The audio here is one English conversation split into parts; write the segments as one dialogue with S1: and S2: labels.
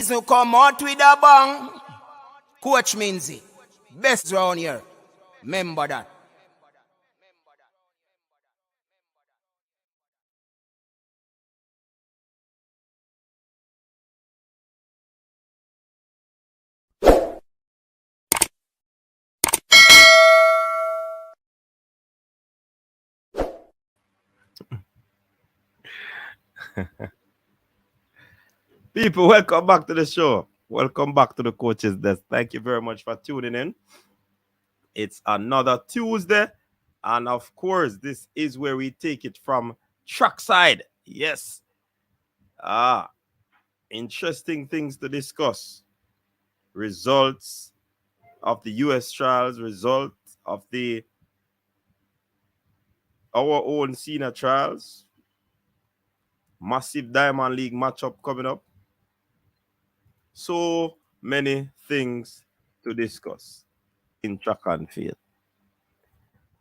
S1: who come out with a bang. Coach Minzy, best round here. Remember that.
S2: People, welcome back to the show. Welcome back to the Coaches Desk. Thank you very much for tuning in. It's another Tuesday. And of course, this is where we take it from trackside. Yes. Interesting things to discuss. Results of the US trials, results of our own senior trials. Massive Diamond League matchup coming up. So many things to discuss in track and field.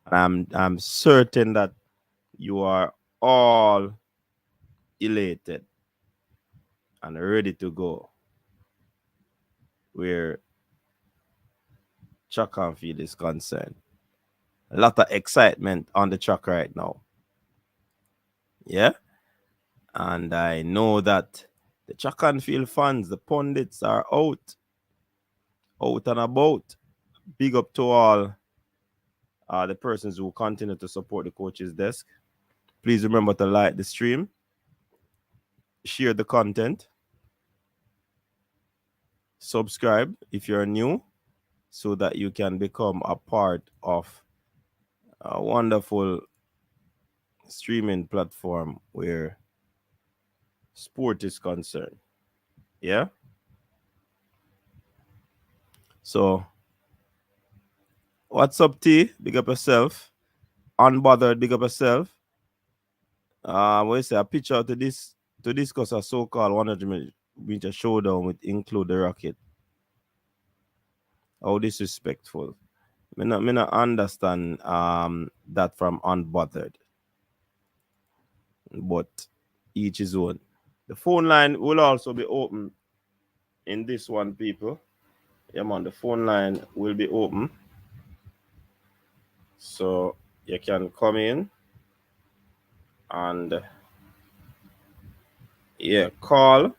S2: I'm certain that you are all elated and ready to go where track and field is concerned. A lot of excitement on the track right now. Yeah. And I know that the track and field fans, the pundits are out and about. Big up to all the persons who continue to support the Coaches Desk. Please remember to like the stream, share the content, subscribe if you're new, so that you can become a part of a wonderful streaming platform where sport is concerned. Yeah. So, what's up, T? Big up yourself. Unbothered, big up yourself. We say a picture to discuss a so-called 100-meter showdown with include the rocket. How disrespectful. Me not understand that from Unbothered. But each his own. The phone line will also be open in this one, people. Yeah, man, the phone line will be open. So you can come in and call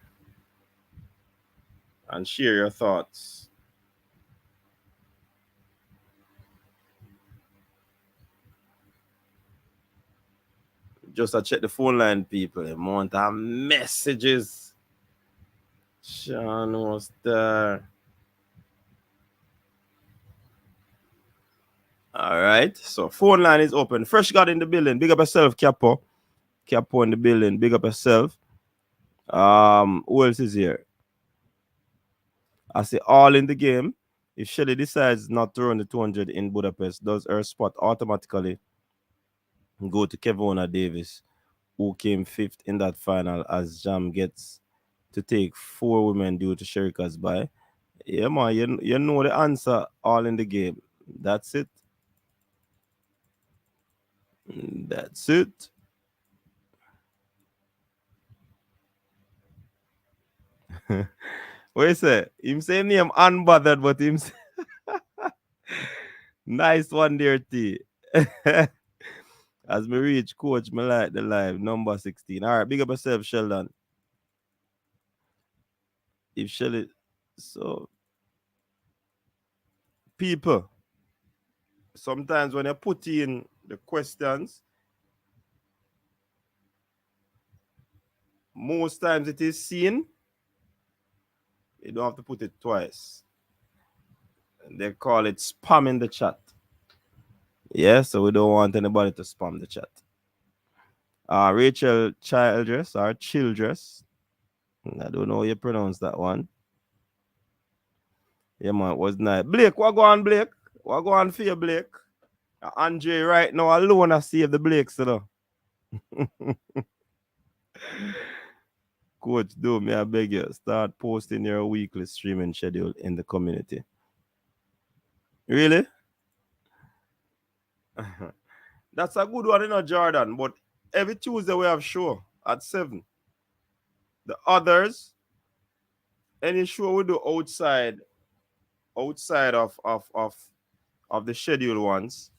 S2: and share your thoughts. Just to check the phone line, people. The amount of messages. Sean was there. All right. So phone line is open. Fresh God in the building. Big up yourself, Capo. Capo in the building. Big up yourself. Who else is here? I say all in the game. If Shelly decides not to run the 200 in Budapest, does her spot automatically go to Kevona Davis, who came fifth in that final, as Jam gets to take 4 women due to Shericka's bye? Yeah, man, you know the answer all in the game. That's it. That's it. What you say? Him say name unbothered, but him say nice one there, T. As me reach coach, me like the live number 16. All right, big up yourself, Sheldon. If Shelly, so people, sometimes when you put in the questions, most times it is seen. You don't have to put it twice. They call it spam in the chat. Yeah, so we don't want anybody to spam the chat. Rachel Childress or Childress. I don't know how you pronounce that one. Yeah, man, it was nice. Blake, what go on, Blake? What go on for you, Blake? Andre right now alone I save the Blakes, you know. Coach, do me I beg you, start posting your weekly streaming schedule in the community. Really? That's a good one, you know, Jordan. But every Tuesday we have show at 7. The others, any show we do outside of the scheduled ones,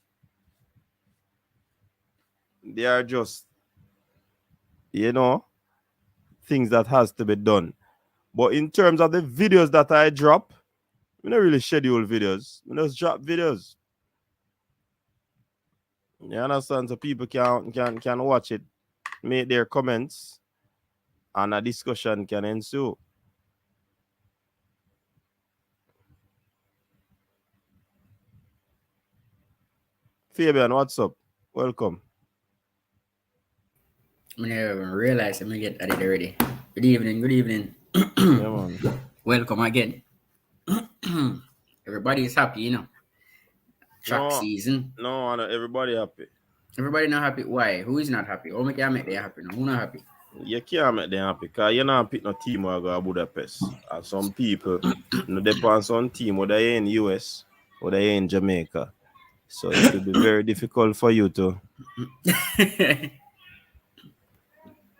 S2: they are just, you know, things that has to be done. But in terms of the videos that I drop, we don't really schedule videos. We just drop videos. You understand? So people can watch it, make their comments, and a discussion can ensue. Fabian, what's up? Welcome.
S3: I never even realized I'm gonna get at it already. Good evening, good evening.
S2: Yeah, man.
S3: Welcome again. Everybody is happy, you know. Track
S2: No,
S3: season.
S2: no, everybody happy.
S3: Everybody not happy. Why? Who is not happy? Oh, make they happy. No, who not happy?
S2: You can't make them happy because you're not pick no team who go to Budapest. And some people, you know, they on some team, whether you're in the US or they're in Jamaica. So it will be very difficult for you to, you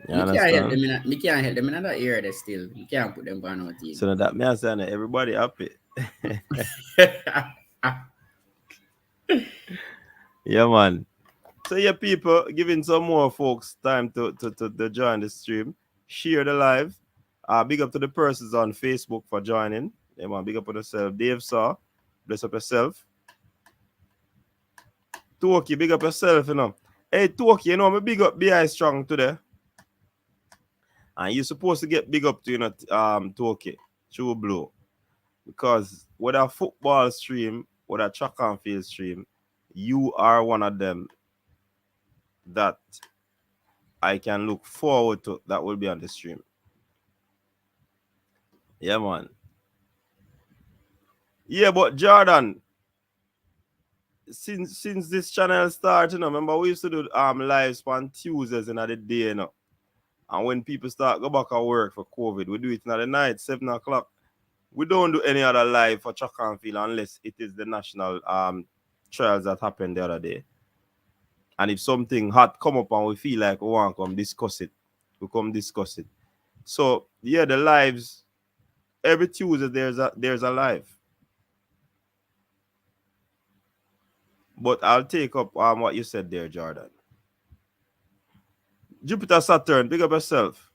S3: Me can't help them
S2: understand?
S3: in. Me can't help them in that area. They still. You can't put them on our team.
S2: So that me I saying that everybody happy. Yeah, man. So yeah, people, giving some more folks time to join the stream. Share the live. Big up to the persons on Facebook for joining. Yeah, man, big up on yourself. Dave Saw, bless up yourself. Toki, big up yourself, you know. Hey, Toki, you know, me big up BI Strong today. And you're supposed to get big up to, you know, Toki, True Blue. Because with a football stream, with a track and field stream, you are one of them that I can look forward to that will be on the stream. Yeah, man. Yeah, but Jordan, since this channel started, you know, remember we used to do lives on Tuesdays in the day, you know. And when people start go back at work for COVID, we do it in the night, 7 o'clock. We don't do any other live for track and field unless it is the national trials that happened the other day. And if something hot come up and we feel like we want to come discuss it, we come discuss it. So yeah, the lives every Tuesday there's a live. But I'll take up what you said there, Jordan. Jupiter Saturn, big up yourself.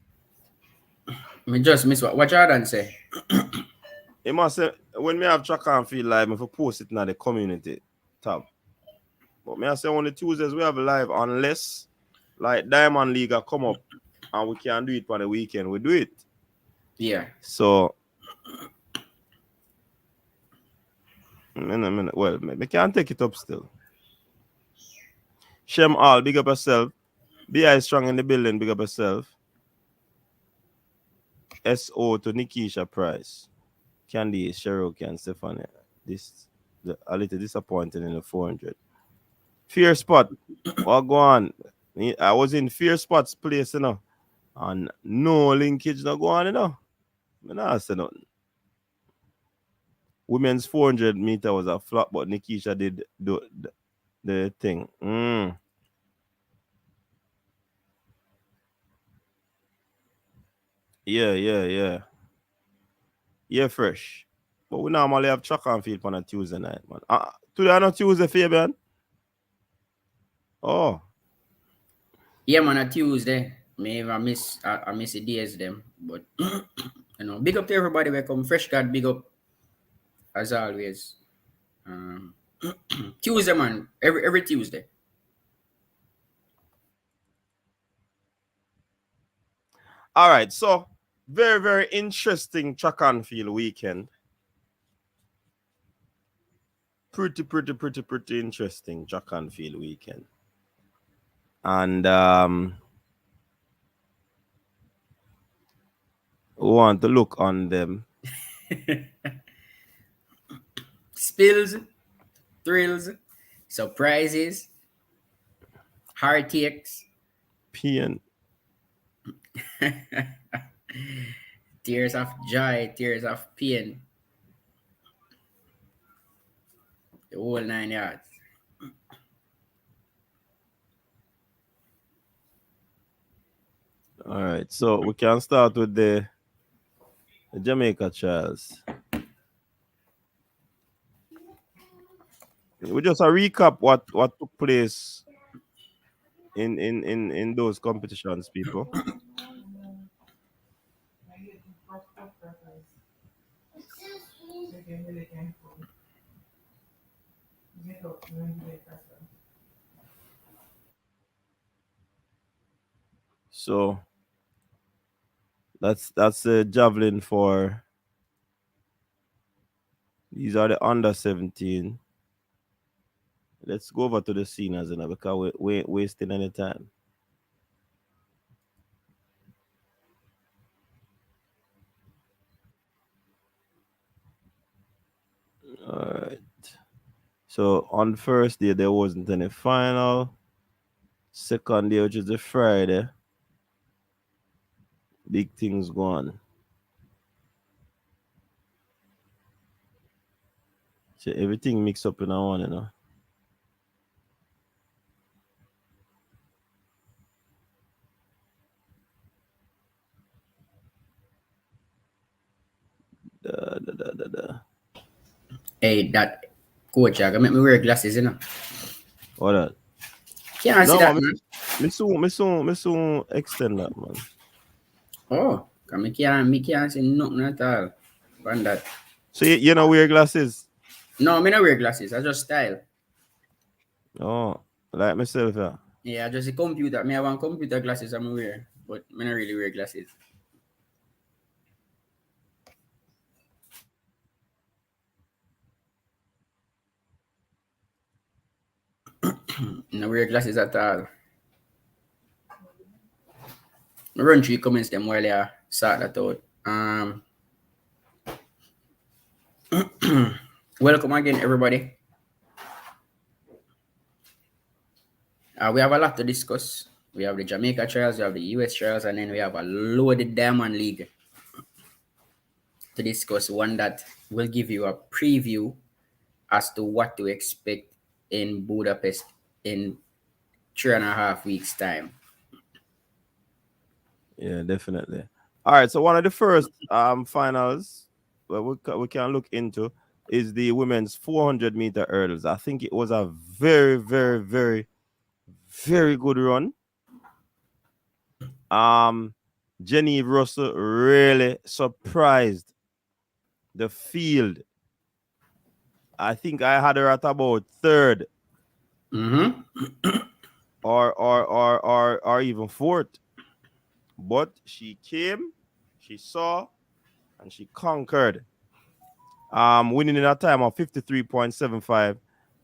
S3: Me just miss what Jordan say.
S2: He must say when me have track and field live, if I post it in the community tab. But me I say on the Tuesdays we have live unless like Diamond League come up and we can do it for the weekend. We do it.
S3: Yeah.
S2: So minute. Well, we can take it up still. Shem All, big up yourself. BI Strong in the building, big up yourself. SO to Nikisha Price. Candy, Shericka, and Stephanie. A little disappointed in the 400. Fear Spot. What go on? I was in Fear Spot's place, you know. And no linkage no go on, you know. I not say nothing. Women's 400 meter was a flop, but Nikisha did do the thing. Yeah. Yeah, fresh. But we normally have track and field on a Tuesday night, man. Today on a Tuesday, Fabian? Oh.
S3: Yeah, man. On Tuesday, I miss the days them, but you know, big up to everybody. Welcome, Fresh God. Big up as always. Tuesday, man. Every Tuesday.
S2: All right, so very, very interesting track and field weekend. Pretty interesting track and field weekend. And we want to look on them.
S3: Spills, thrills, surprises, heartaches,
S2: Pain.
S3: tears of joy, tears of pain. The whole 9 yards.
S2: All right, so we can start with the The Jamaica trials. We just a recap what took place in those competitions, people. So that's the javelin for. These are the under 17. Let's go over to the seniors now because we ain't wasting any time. All right. So on first day there wasn't any final. Second day, which is the Friday, big things going. So everything mixed up in one, you know.
S3: Hey, that coach, I make me wear glasses, you know.
S2: What that?
S3: Can't see
S2: No,
S3: that,
S2: man.
S3: man.
S2: Me soon extend that, man.
S3: Oh, me can't see nothing at all on that.
S2: So you know wear glasses?
S3: No, me not wear glasses. I just style.
S2: Oh, like myself, yeah.
S3: Yeah, I just a computer. Me have one computer glasses I'm wear, but me not really wear glasses. No wear glasses at all. Me run through comments them while I sort that out. Welcome again, everybody. We have a lot to discuss. We have the Jamaica trials, we have the US trials, and then we have a loaded Diamond League to discuss. One that will give you a preview as to what to expect in Budapest in 3.5 weeks' time.
S2: Yeah, definitely. All right, so one of the first finals we can look into is the women's 400-meter hurdles. I think it was a very, very, very, very good run. Genevieve Russell really surprised the field. I think I had her at about third. Or even fourth. But she came, she saw, and she conquered. Winning in a time of 53.75.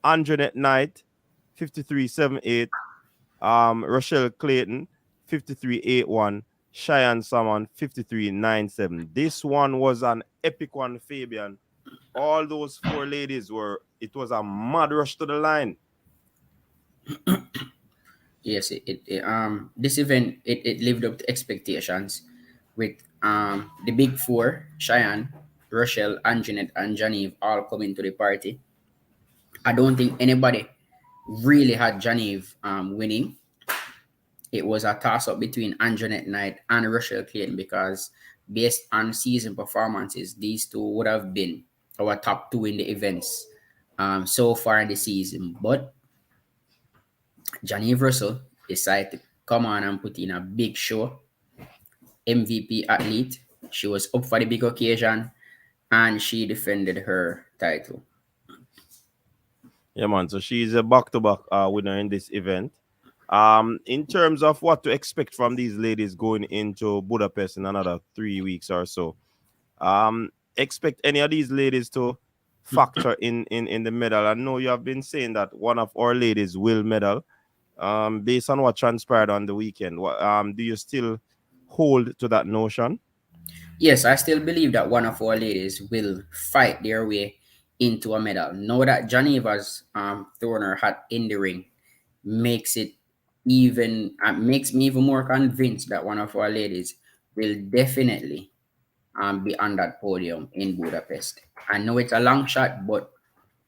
S2: Anjanette Knight, 53.78. Rochelle Clayton, 53.81. Cheyenne Salmon, 53.97. This one was an epic one, Fabian. All those four ladies it was a mad rush to the line.
S3: Yes, this event it lived up to expectations with the big four, Cheyenne, Rochelle, Anjanette, and Genevieve all coming to the party. I don't think anybody really had Genevieve winning. It was a toss-up between Anjanette Knight and Rochelle Clayton because based on season performances, these two would have been our top two in the events so far in the season. But Genevieve Russell decided to come on and put in a big show. MVP athlete. She was up for the big occasion and she defended her title.
S2: Yeah, man. So she's a back-to-back winner in this event. In terms of what to expect from these ladies going into Budapest in another 3 weeks or so, expect any of these ladies to factor in the medal. I know you have been saying that one of our ladies will medal. Based on what transpired on the weekend, do you still hold to that notion?
S3: Yes, I still believe that one of our ladies will fight their way into a medal. Now that Geneva's thrown her hat in the ring makes me even more convinced that one of our ladies will definitely be on that podium in Budapest. I know it's a long shot, but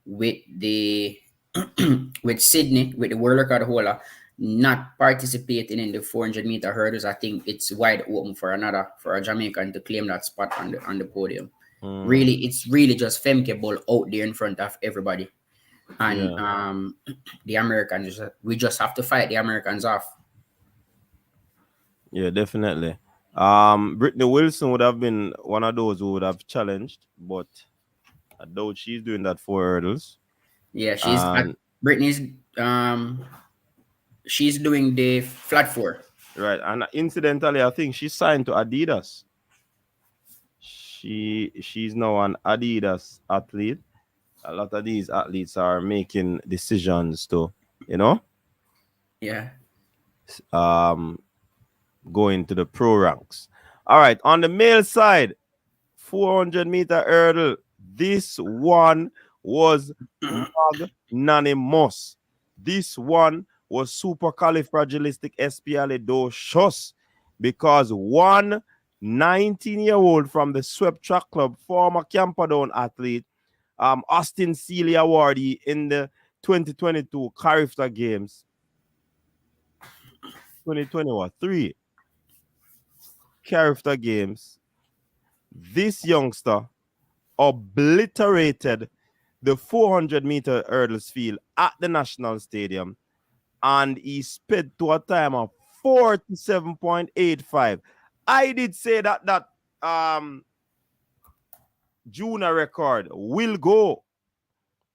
S3: with the with Sydney, with the world record holder, not participating in the 400-meter hurdles, I think it's wide open for a Jamaican to claim that spot on the podium. Really, it's really just Femke Ball out there in front of everybody, and the Americans, we just have to fight the Americans off.
S2: Yeah, definitely. Brittany Wilson would have been one of those who would have challenged, but I doubt she's doing that for hurdles.
S3: Yeah,
S2: And
S3: Brittany's she's doing the flat 4.
S2: right, and incidentally, I think she signed to Adidas. She's now an Adidas athlete. A lot of these athletes are making decisions to,
S3: Yeah.
S2: Go into the pro ranks. All right, on the male side, 400-meter hurdle. This one was magnanimous. This one was supercalifragilisticexpialidocious because one 19-year-old from the Swept Track Club, former Camperdown athlete, Austin Seeley awardee in the 2022 Carifta Games. 2023 Carifta Games. This youngster obliterated the 400-meter hurdles field at the National Stadium, and he sped to a time of 47.85. I did say that junior record will go,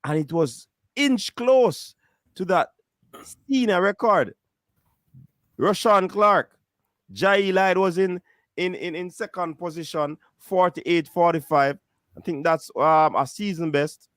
S2: and it was inch close to that senior record. Rushawn Clarke, Jai Light was in second position, 48.45. I think that's a season best.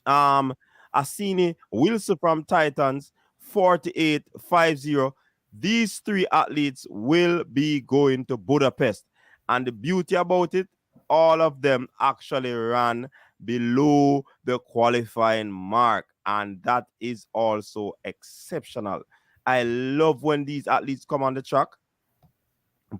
S2: Asini Wilson from Titans, 48.50. These three athletes will be going to Budapest. And the beauty about it, all of them actually ran below the qualifying mark. And that is also exceptional. I love when these athletes come on the track,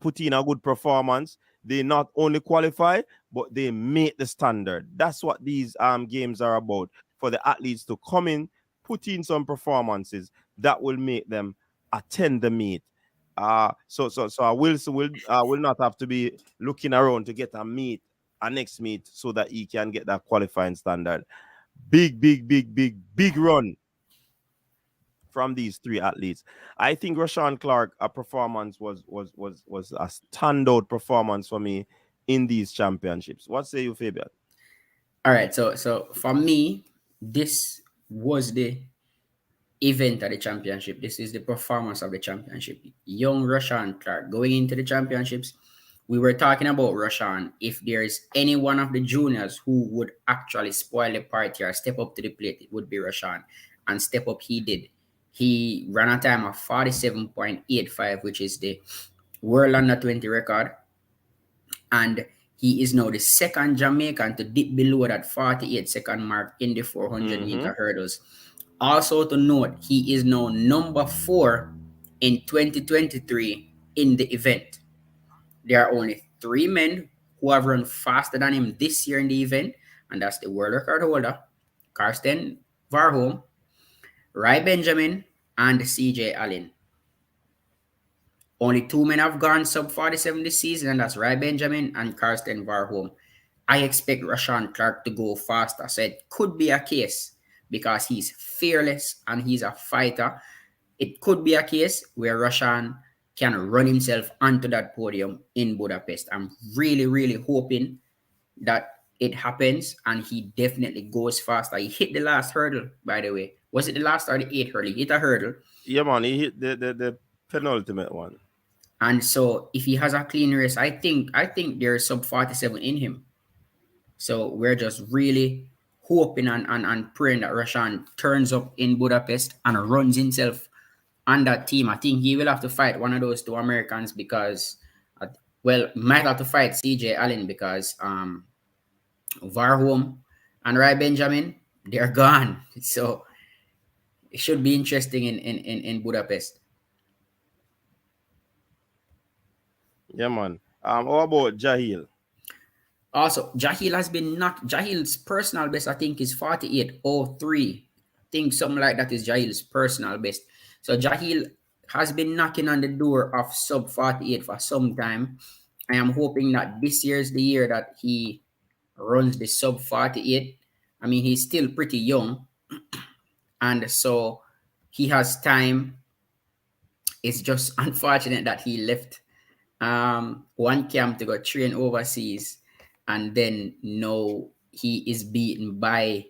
S2: put in a good performance. They not only qualify, but they make the standard. That's what these games are about, for the athletes to come in, put in some performances that will make them attend the meet. So Wilson will not have to be looking around to get a next meet, so that he can get that qualifying standard. Big run from these three athletes. I think Rushawn Clarke, a performance was a standout performance for me in these championships. What say you, Fabian?
S3: All right, so for me, this was the event at the championship. This is the performance of the championship. Young Rushawn Clarke going into the championships. We were talking about Rushawn. If there is any one of the juniors who would actually spoil the party or step up to the plate, it would be Rushawn. And step up he did. He ran a time of 47.85, which is the World Under 20 record. And he is now the second Jamaican to dip below that 48-second mark in the 400-meter hurdles. Also to note, he is now number 4 in 2023 in the event. There are only 3 men who have run faster than him this year in the event, and that's the world record holder, Karsten Warholm, Rai Benjamin, and CJ Allen. Only 2 men have gone sub 47 this season, and that's Rai Benjamin and Karsten Warholm. I expect Rushawn Clarke to go faster, so it could be a case, because he's fearless and he's a fighter. It could be a case where Rushawn can run himself onto that podium in Budapest. I'm really hoping that it happens, and he definitely goes faster. He hit the last hurdle, by the way. Was it the last or the 8th hurdle? He hit a hurdle.
S2: Yeah, man, he hit the penultimate one.
S3: And so if he has a clean race, I think there's sub 47 in him. So we're just really hoping and praying that Rushawn turns up in Budapest and runs himself on that team. I think he will have to fight one of those 2 Americans, because, might have to fight CJ Allen, because Warholm and Rai Benjamin, they're gone. So it should be interesting in Budapest.
S2: Yeah, man. How about Jahil?
S3: Also, Jahil has been Jahil's personal best, I think, is 48.03. I think something like that is Jahil's personal best. So Jahil has been knocking on the door of sub 48 for some time. I am hoping that this year is the year that he runs the sub 48. I mean, he's still pretty young, and so he has time. It's just unfortunate that he left one camp to go train overseas, and then now he is beaten by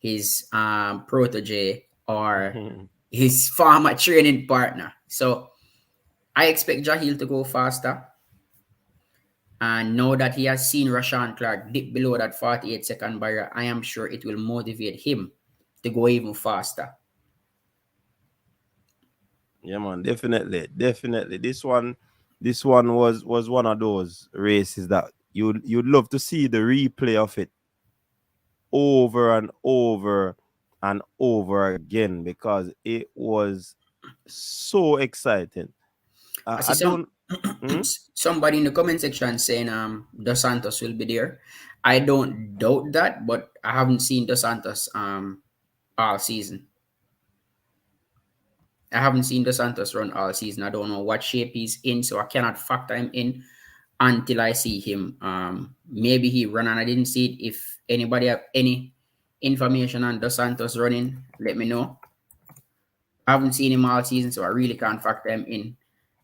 S3: his protege or his former training partner. So I expect Jahil to go faster. And now that he has seen Rushawn Clarke dip below that 48-second barrier, I am sure it will motivate him to go even faster.
S2: Yeah, man, definitely. This one was one of those races that you'd love to see the replay of it over and over and over again, because it was so exciting.
S3: I see
S2: I don't.
S3: somebody in the comment section saying Dos Santos will be there. I don't doubt that, but I haven't seen Dos Santos all season. I haven't seen Dos Santos run all season. I don't know what shape he's in, so I cannot factor him in until I see him. Maybe he run and I didn't see it. If anybody have any information on Dos Santos running, let me know. I haven't seen him all season, so I really can't factor him in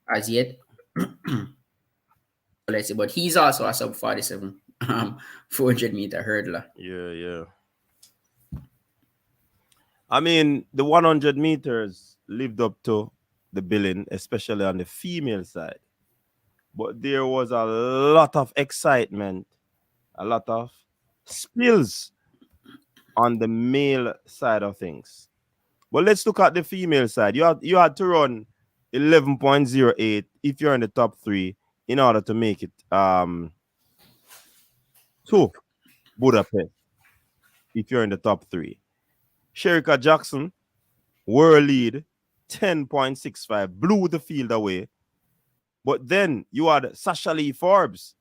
S3: as yet. Let's see, but he's also a sub 47 400-meter hurdler.
S2: Yeah. I mean, the 100 meters lived up to the billing, especially on the female side. But there was a lot of excitement, a lot of spills on the male side of things. But let's look at the female side. You had to run 11.08 if you're in the top 3 in order to make it to Budapest. If you're in the top 3, Shericka Jackson, world lead, 10.65, blew the field away. But then you had Sasha Lee Forbes,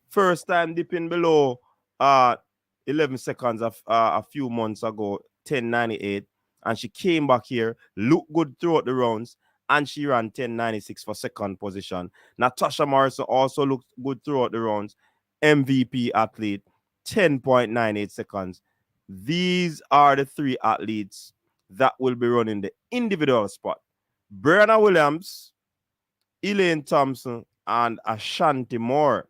S2: first time dipping below 11 seconds a few months ago, 10.98, and she came back here, looked good throughout the rounds, and she ran 10.96 for second position. Natasha Morrison also looked good throughout the rounds, MVP athlete, 10.98 seconds. These are the 3 athletes that will be running the individual spot. Brianna Williams, Elaine Thompson, and Ashanti Moore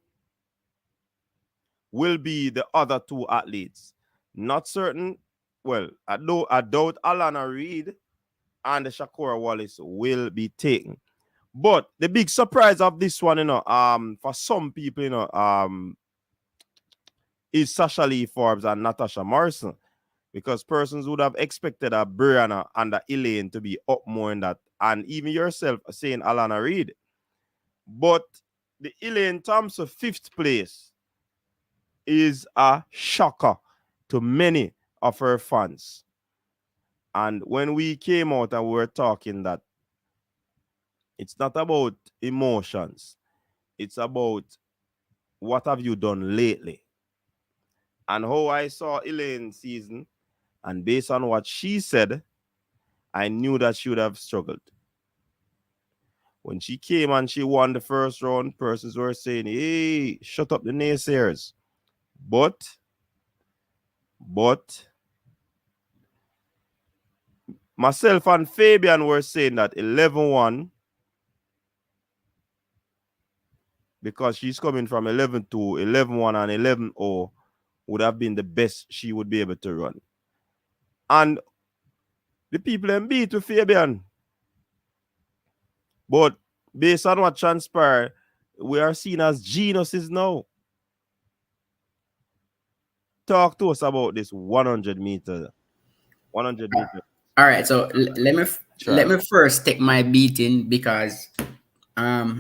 S2: will be the other 2 athletes. Not certain. Well, I doubt Alana Reid and Shakura Wallace will be taken. But the big surprise of this one, for some people, is Sasha Lee Forbes and Natasha Morrison. Because persons would have expected a Brianna and a Elaine to be up more in that. And even yourself saying Alana Reid. But the Elaine Thompson 5th place is a shocker to many of her fans. And when we came out and we were talking that it's not about emotions, it's about what have you done lately. And how I saw Elaine's season, and based on what she said, I knew that she would have struggled. When she came and she won the first round, persons were saying, hey, shut up the naysayers. But myself and Fabian were saying that 11-1, because she's coming from 11-2, 11-1, and 11-0 would have been the best she would be able to run. And the people in beat to Fabian. But based on what transpired, we are seen as geniuses now. Talk to us about this 100 meter. 100 meter.
S3: All right, so let me first take my beating, because I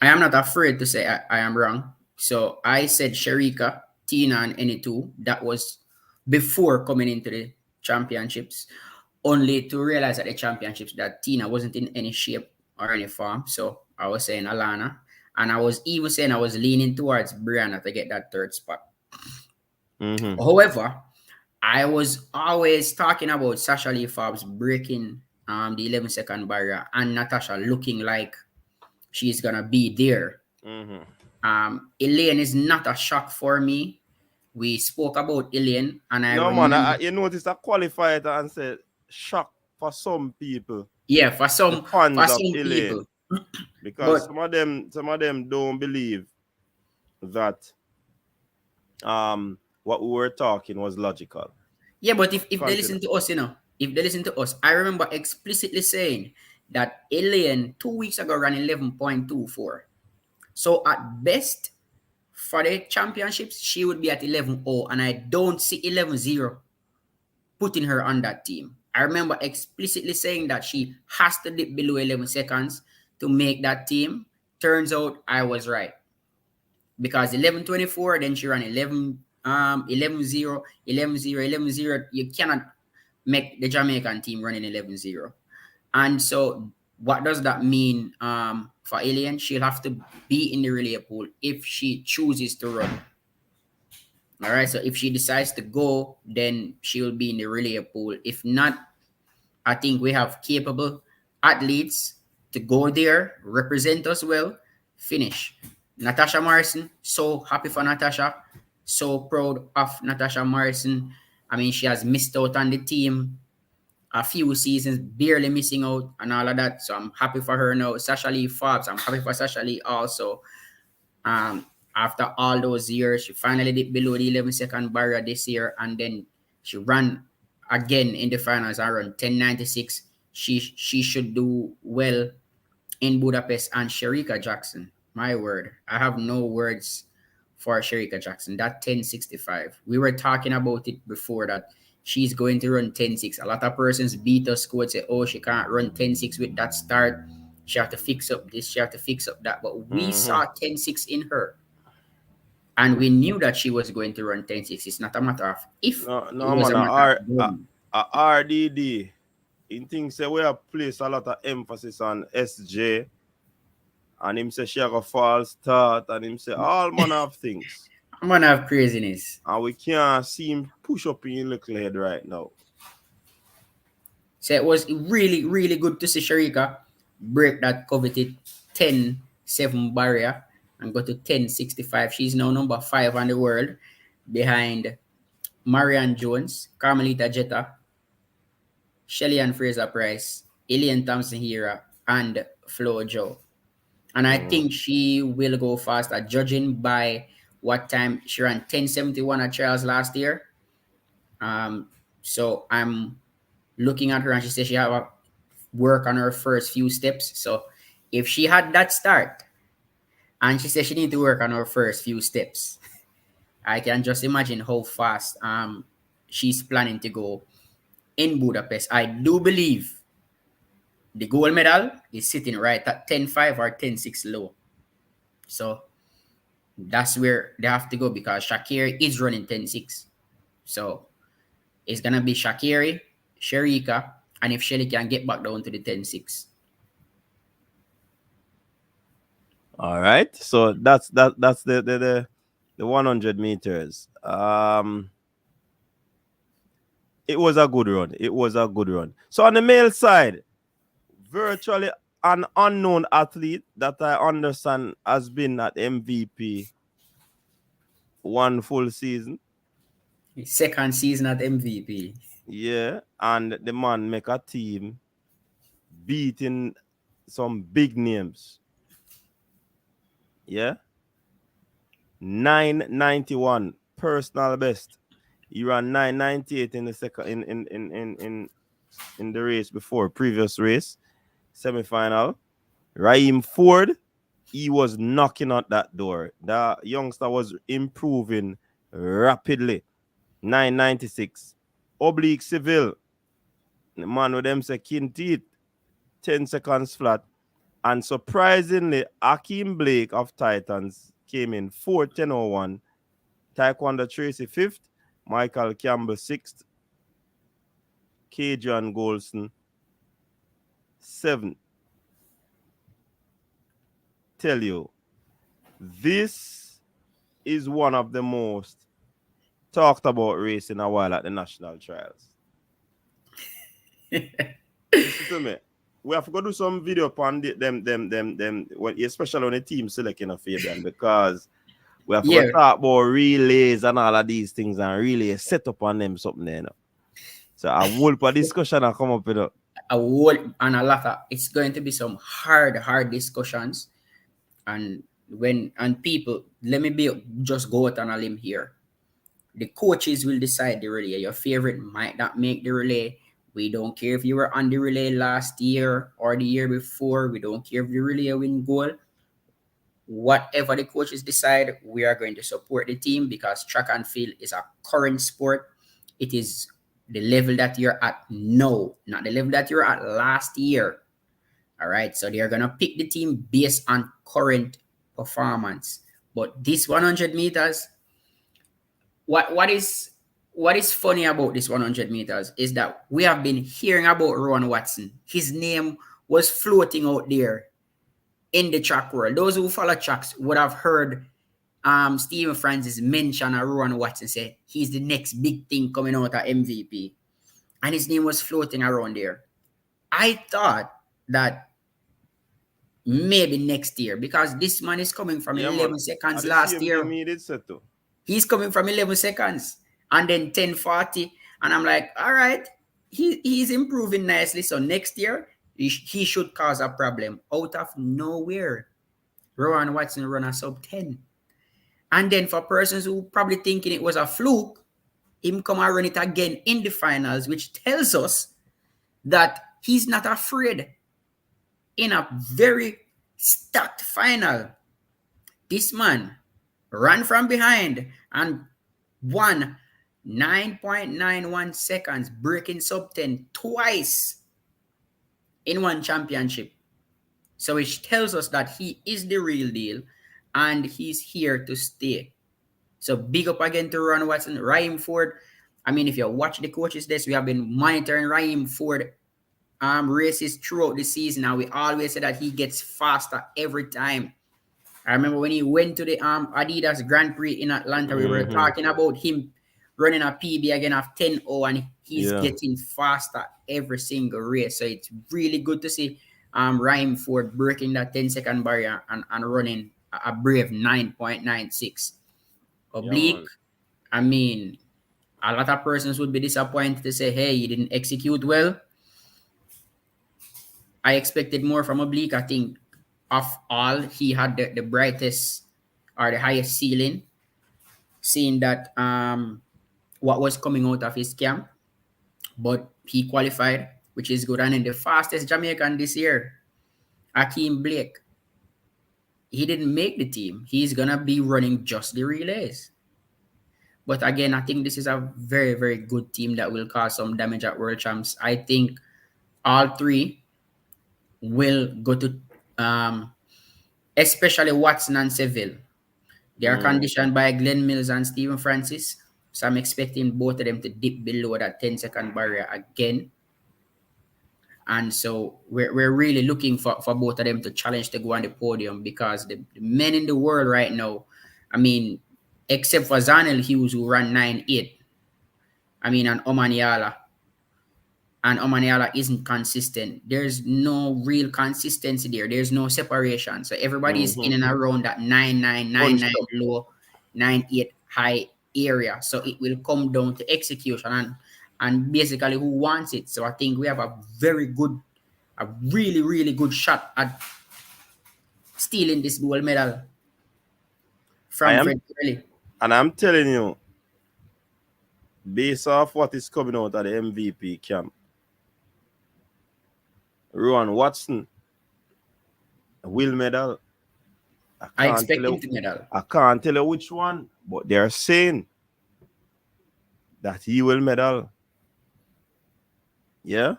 S3: am not afraid to say I am wrong. So I said Shericka, Tina, and any 2. That was before coming into the championships, only to realize at the championships that Tina wasn't in any shape or any form. So I was saying Alana, and I was even saying I was leaning towards Brianna to get that 3rd spot.
S2: Mm-hmm.
S3: However, I was always talking about Sasha Lee Forbes breaking the 11-second barrier, and Natasha looking like she's gonna be there. Elaine is not a shock for me. We spoke about Elaine, and I
S2: No,
S3: remember.
S2: man, you notice I qualified and said shock for some people.
S3: Yeah,
S2: The
S3: for
S2: fans of
S3: some
S2: Elaine.
S3: people.
S2: Because
S3: But
S2: some of them don't believe that what we were talking was logical.
S3: yeah, but if they
S2: Continue.
S3: listen to us, if they listen to us, I remember explicitly saying that Elaine 2 weeks ago ran 11.24. So at best, for the championships, she would be at 11-0, and I don't see 11-0 putting her on that team. I remember explicitly saying that she has to dip below 11 seconds to make that team. Turns out I was right. Because 11-24, then she ran 11-0, 11-0, 11-0. You cannot make the Jamaican team running 11-0. And so what does that mean for Alien? She'll have to be in the relay pool if she chooses to run. All right, so if she decides to go, then she will be in the relay pool. If not, I think we have capable athletes to go there, represent us well, finish. Natasha Morrison, so happy for Natasha. So proud of Natasha Morrison. I mean, she has missed out on the team a few seasons, barely missing out and all of that. So I'm happy for her now. Sasha Lee Forbes, I'm happy for Sasha Lee also. After all those years, she finally dipped below the 11-second barrier this year, and then she ran again in the finals around 10.96. She should do well in Budapest. And Shericka Jackson, my word, I have no words for Shericka Jackson. That 10.65. We were talking about it before that she's going to run 10.6. A lot of persons beat us squad say, oh, she can't run 10.6 with that start. She have to fix up this, she have to fix up that. But we saw 10.6 in her. And we knew that she was going to run 10.6. It's not a matter of if.
S2: No, man, a RDD. In things say we have placed a lot of emphasis on SJ. And him say she have a false start. And him say all manner of things.
S3: Man of craziness.
S2: And we can't see him push up in your little head right now.
S3: So it was really, really good to see Shericka break that coveted 10.7 barrier and go to 10.65. She's now number 5 on the world behind Marianne Jones, Carmelita Jetta, Shelly Ann Fraser Price, Elaine Thompson Hira, and Flo Jo. And I think she will go faster, judging by what time she ran 10.71 at trials last year. So I'm looking at her, and she says she have a work on her first few steps. So if she had that start, and she says she need to work on her first few steps, I can just imagine how fast she's planning to go in Budapest. I do believe the gold medal is sitting right at 10.5 or 10.6 low. So that's where they have to go, because Shakiri is running 10.6. So it's going to be Shakiri, Shericka, and if Shelly can get back down to the 10.6.
S2: All right. So that's the 100 meters. It was a good run. It was a good run. So on the male side, virtually an unknown athlete that I understand has been at MVP one full season.
S3: Second season at MVP.
S2: Yeah, and the man make a team beating some big names. Yeah. 991 personal best. He ran 998 in the second in the race before, previous race, semi-final. Raheem Ford, he was knocking at that door. The youngster was improving rapidly. 996. Oblique Civil, the man with them say kin teeth, 10 seconds flat. And surprisingly, Akeem Blake of Titans came in 4:10:01. Taekwondo Tracy 5th, Michael Campbell 6th, K. Golson 7th. Tell you, this is one of the most talked about race in a while at the national trials. Listen to me. We have to go do some video upon them. Well, especially on the team selecting a Fabian, because we have to go
S3: Yeah,
S2: talk about relays and all of these things and really set up on them something there. You know? So a whole for discussion and come up with a
S3: a whole and a lot of it's going to be some hard discussions. And people, let me be just go out on a limb here. The coaches will decide the relay. Your favorite might not make the relay. We don't care if you were on the relay last year or the year before. We don't care if the relay win goal. Whatever the coaches decide, we are going to support the team because track and field is a current sport. It is the level that you're at now, not the level that you're at last year. All right. So they're going to pick the team based on current performance. But this 100 meters, what is funny about this 100 meters is that we have been hearing about Rowan Watson. His name was floating out there in the track world. Those who follow tracks would have heard Stephen Francis mention Rowan Watson, say he's the next big thing coming out of MVP. And his name was floating around there. I thought that maybe next year, because this man is coming from 11 seconds last year. He's coming from 11 seconds and then 10:40. And I'm like, all right, he's improving nicely. So next year, he should cause a problem. Out of nowhere, Rowan Watson run a sub 10. And then for persons who probably thinking it was a fluke, him come and run it again in the finals, which tells us that he's not afraid. In a very stacked final, this man ran from behind and won 9.91 seconds, breaking sub 10 twice in one championship. So it tells us that he is the real deal and he's here to stay. So big up again to Ron Watson, Raheem Ford. I mean, if you watch the coaches list, we have been monitoring Raheem Ford races throughout the season, and we always say that he gets faster every time. I remember when he went to the Adidas Grand Prix in Atlanta, we were talking about him running a PB again of 10-0, and he's getting faster every single race. So it's really good to see Raheem Ford breaking that 10-second barrier and running a brave 9.96. Oblique, I mean, a lot of persons would be disappointed to say, hey, you didn't execute well. I expected more from Oblique. I think of all, he had the brightest or the highest ceiling, seeing that what was coming out of his camp. But he qualified, which is good. And then the fastest Jamaican this year, Akeem Blake, he didn't make the team. He's going to be running just the relays. But again, I think this is a very, very good team that will cause some damage at World Champs. I think all three will go to, especially Watson and Seville. They are conditioned by Glenn Mills and Stephen Francis. So I'm expecting both of them to dip below that 10-second barrier again. And so we're really looking for both of them to challenge to go on the podium, because the men in the world right now, I mean, except for Zanel Hughes, who ran 9.8, I mean, and Omaniala isn't consistent. There's no real consistency there. There's no separation. So everybody is in and around that 9.9 low, 9.8 high area. So it will come down to execution and basically who wants it. So I think we have a really, really good shot at stealing this gold medal from Fred Curley.
S2: And I'm telling you, based off what is coming out of the MVP camp, Rowan Watson will medal.
S3: I expect him to medal.
S2: I can't tell you which one, but they're saying that he will medal. Yeah.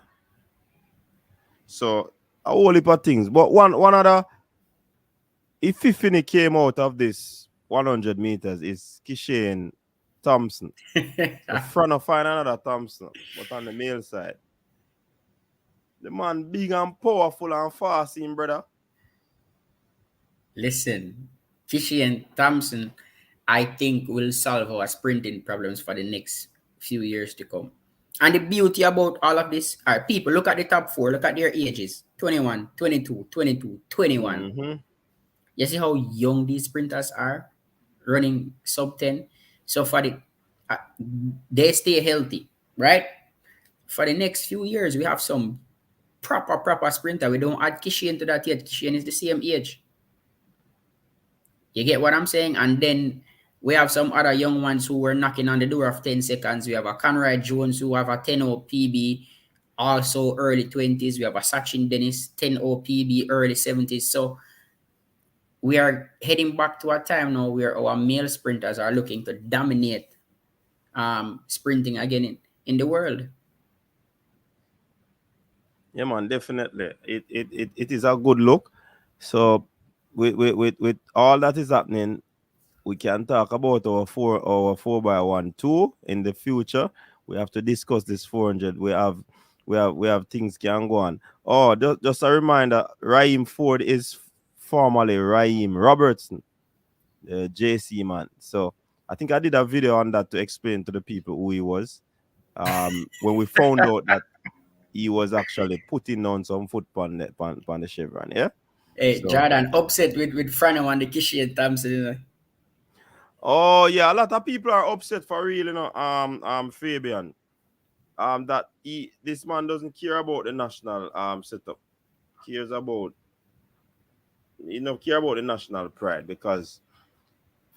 S2: So a whole heap of things. But one other, if Fifini came out of this 100 meters, is Kishane Thompson. The front of find another Thompson, but on the male side. The man big and powerful and fast, brother.
S3: Listen, Kishane Thompson, I think, will solve our sprinting problems for the next few years to come. And the beauty about all of this are people look at the top four, look at their ages 21, 22, 22, 21.
S2: Mm-hmm.
S3: You see how young these sprinters are running sub 10. So for uh, they stay healthy, right? For the next few years, we have some proper sprinter. We don't add Kishian to that yet. Kishian is the same age. You get what I'm saying? And then we have some other young ones who were knocking on the door of 10 seconds. We have a Conrad Jones who have a 10 PB, also early 20s. We have a Sachin Dennis, 10 PB, early 70s. So we are heading back to a time now where our male sprinters are looking to dominate sprinting again in the world.
S2: Yeah, man, definitely. It is a good look. So with all that is happening, we can talk about our 4x1 2 in the future. We have to discuss this 400. We have things can go on. Oh, just a reminder, Raheem Ford is formerly Raheem Robertson, the JC man. So I think I did a video on that to explain to the people who he was. When we found out that he was actually putting on some foot on the chevron, yeah.
S3: Hey,
S2: So,
S3: Jordan upset with Frano and the Kishian Thompson. You know?
S2: oh yeah, a lot of people are upset for real, Fabian. That this man doesn't care about the national setup. Cares about care about the national pride because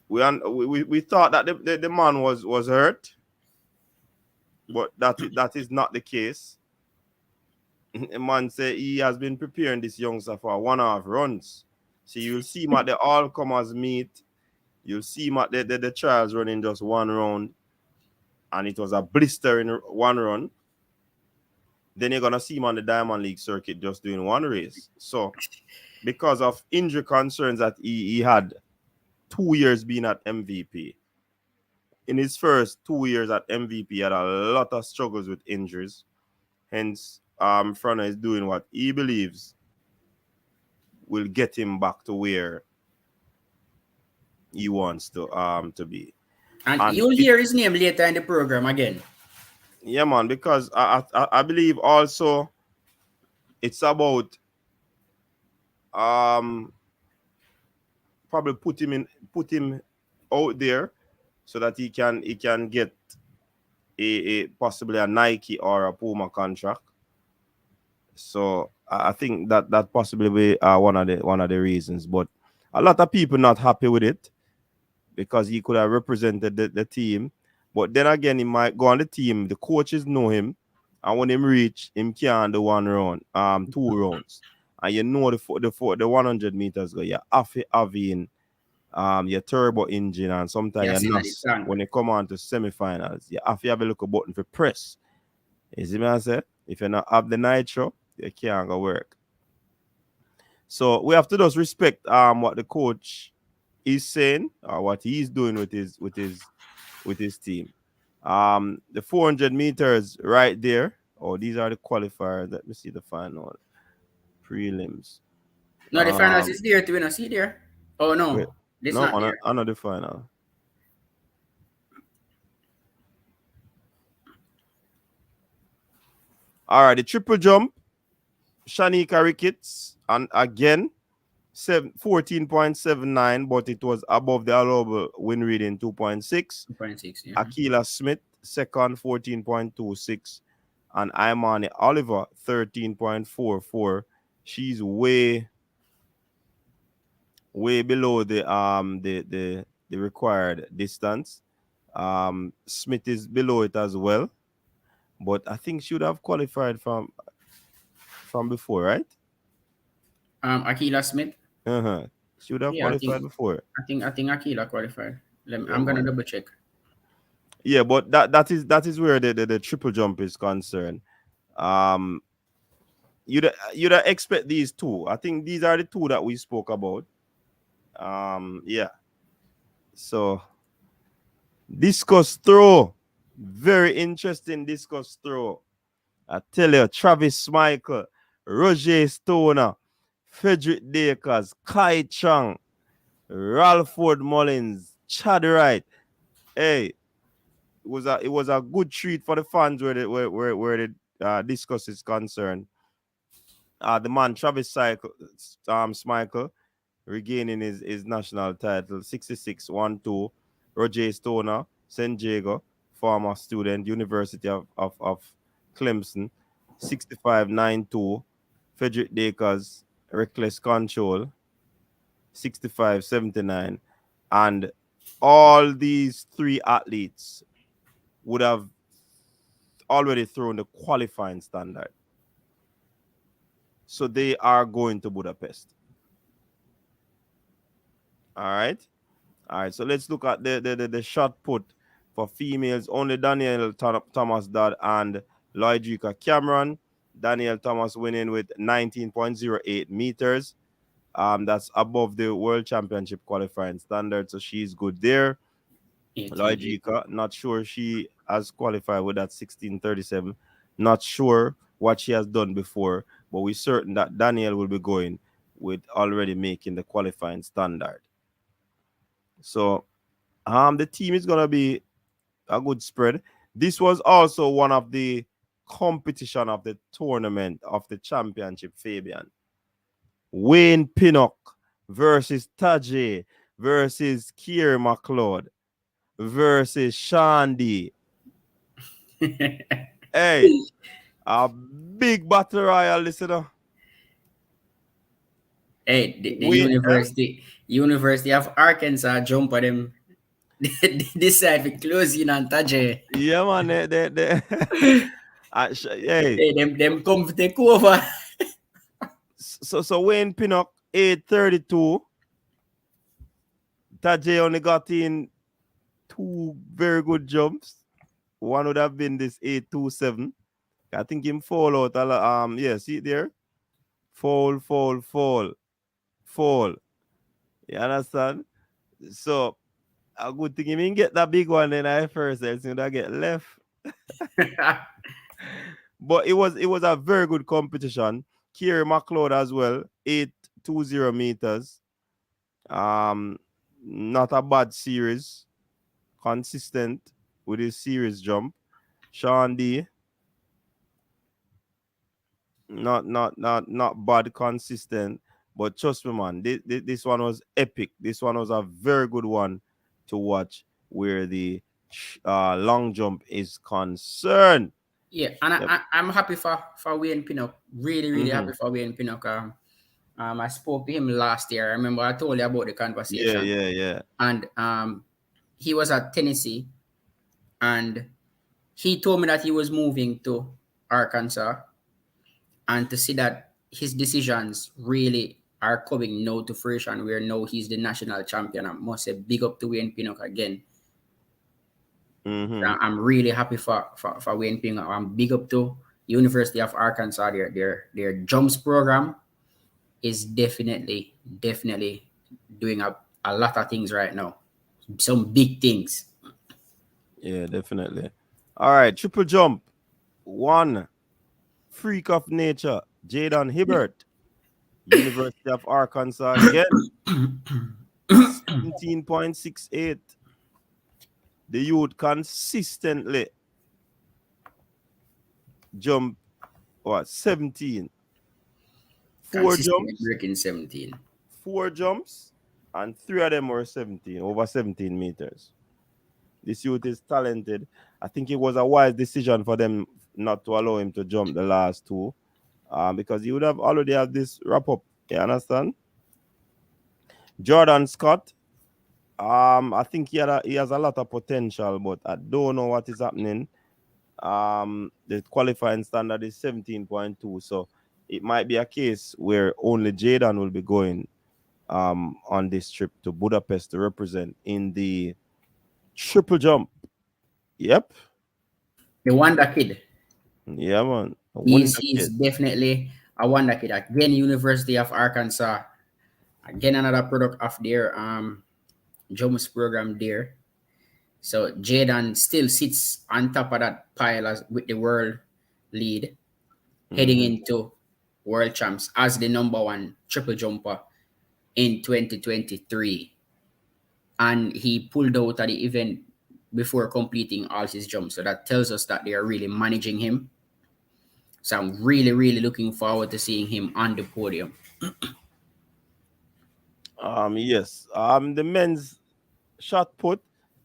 S2: we thought that the man was hurt, but that is not the case. The man say he has been preparing this youngster for 1.5 runs. So you'll see him at the all comers meet. You'll see him at the trials running just one round, and it was a blister in one run. Then you're gonna see him on the Diamond League circuit just doing one race. So because of injury concerns that he had 2 years being at MVP. In his first 2 years at MVP, he had a lot of struggles with injuries. Hence, Frana is doing what he believes will get him back to where he wants to be.
S3: And you'll hear his name later in the program again.
S2: Yeah, man, because I believe also it's about probably put him out there so that he can get a possibly a Nike or a Puma contract. So I think that possibly be one of the reasons. But a lot of people not happy with it because he could have represented the team. But then again, he might go on the team. The coaches know him, and when him reach, him can't do 1 round, 2 rounds. And you know the 100 meters go, you have to have in your turbo engine, and sometimes
S3: Yes,
S2: your
S3: in the
S2: NAS
S3: tank.
S2: when you come on to semifinals, you have to have a look a button for press. You see what I say? If you not have the nitro, you can't go work. So we have to just respect what the coach is saying or what he's doing with his team. The 400 meters right there. Oh, these are the qualifiers. Let me see the final prelims.
S3: No, the finals is there to see there. Oh
S2: Wait,
S3: no, this
S2: no,
S3: not there.
S2: another final. All right, the triple jump, Shanika Ricketts, and again, 14.79, but it was above the allowable win reading 2.6.
S3: 2.6, yeah.
S2: Akila Smith, second, 14.26. And Imani Oliver, 13.44. She's way below the required distance. Smith is below it as well. But I think she would have qualified from before, right?
S3: Akila Smith.
S2: Uh-huh. She would have
S3: Yeah,
S2: qualified before.
S3: I think Akila qualified.
S2: Yeah,
S3: I'm gonna
S2: man.
S3: double check.
S2: Yeah, but that is where the triple jump is concerned. You'd expect these two. I think these are the two that we spoke about. Yeah. So discus throw, very interesting discus throw. I tell you, Travis Michael, Roger Stoner, Frederick Dakers, Kai Chang, Ralford Mullins, Chad Wright. Hey, it was a good treat for the fans where the discuss is concerned. The man Travis Schmeichel regaining his national title, 66-1-2. Roger Stoner, St. Diego, former student, University of Clemson, 65-9-2. Frederick Dakers, Reckless Control, 65-79. And all these three athletes would have already thrown the qualifying standard. So they are going to Budapest. All right. All right. So let's look at the shot put for females. Only Danielle Thomas Dodd and Lloydrika Cameron. Danielle Thomas winning with 19.08 meters. That's above the World Championship qualifying standard. So she's good there.
S3: 18.
S2: Lloydrika, not sure she has qualified with that 16:37. Not sure what she has done before, but we're certain that Danielle will be going with already making the qualifying standard. So the team is gonna be a good spread. This was also one of the competition of the tournament of the championship, Fabian. Wayne Pinnock versus Tajay versus Kier McLeod versus Shandy. Hey, a big battle royal, listener.
S3: Hey, the University of Arkansas jump at them. This side for closing on Tajay.
S2: Yeah, man. Hey,
S3: them come to take over.
S2: So Wayne Pinnock 8:32. Tajay only got in 2 very good jumps. One would have been this 8:27. I think him fall out a lot. Yeah, see it there? Fall. You understand? So a good thing him get that big one then I first else you would get left. But it was a very good competition. Kier McLeod as well, 8:20 meters. Not a bad series. Consistent with his series jump. Sean D. Not bad, consistent. But trust me, man, this one was epic. This one was a very good one to watch where the long jump is concerned.
S3: Yeah, and
S2: Yep.
S3: I'm happy for Wayne Pinnock. Really happy for Wayne Pinnock. I spoke to him last year. I remember I told you about the conversation.
S2: Yeah.
S3: And he was at Tennessee, and he told me that he was moving to Arkansas, and to see that his decisions really are coming now to fruition, where now he's the national champion. I must say big up to Wayne Pinnock again. I'm really happy for Wayne Pinnock. I'm big up to University of Arkansas. Their jumps program is definitely doing a lot of things right now. Some big things.
S2: Yeah, definitely. All right, triple jump. One freak of nature, Jaden Hibbert, University of Arkansas again. 17.68. The youth consistently jump 17. Four jumps.
S3: Breaking 17.
S2: 4 jumps, and 3 of them were 17, over 17 meters. This youth is talented. I think it was a wise decision for them not to allow him to jump the last 2, because he would have already had this wrap up. You understand? Jordan Scott. I think he has a lot of potential, but I don't know what is happening. The qualifying standard is 17.2, so it might be a case where only Jaden will be going on this trip to Budapest to represent in the triple jump. Yep.
S3: The Wonder Kid.
S2: Yeah, man.
S3: He's definitely a wonder kid. Again, University of Arkansas. Again, another product of their jumps program there. So Jaden still sits on top of that pile with the world lead, heading into world champs as the number 1 triple jumper in 2023. And he pulled out of the event before completing all his jumps. So that tells us that they are really managing him. So I'm really, really looking forward to seeing him on the podium.
S2: Yes. The men's shot put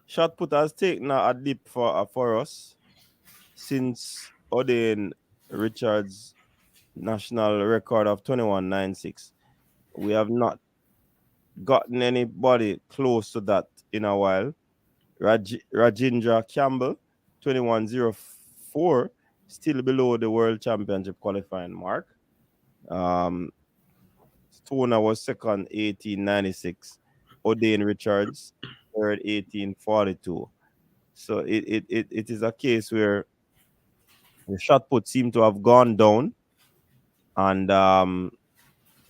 S2: has taken a dip for us since Odin Richards' national record of 21.96. We have not gotten anybody close to that in a while. Rajindra Campbell, 21.04, still below the World Championship qualifying mark. Stoner was second, 18.96. Odin Richards, third, 18.42. So it is a case where the shot put seem to have gone down, and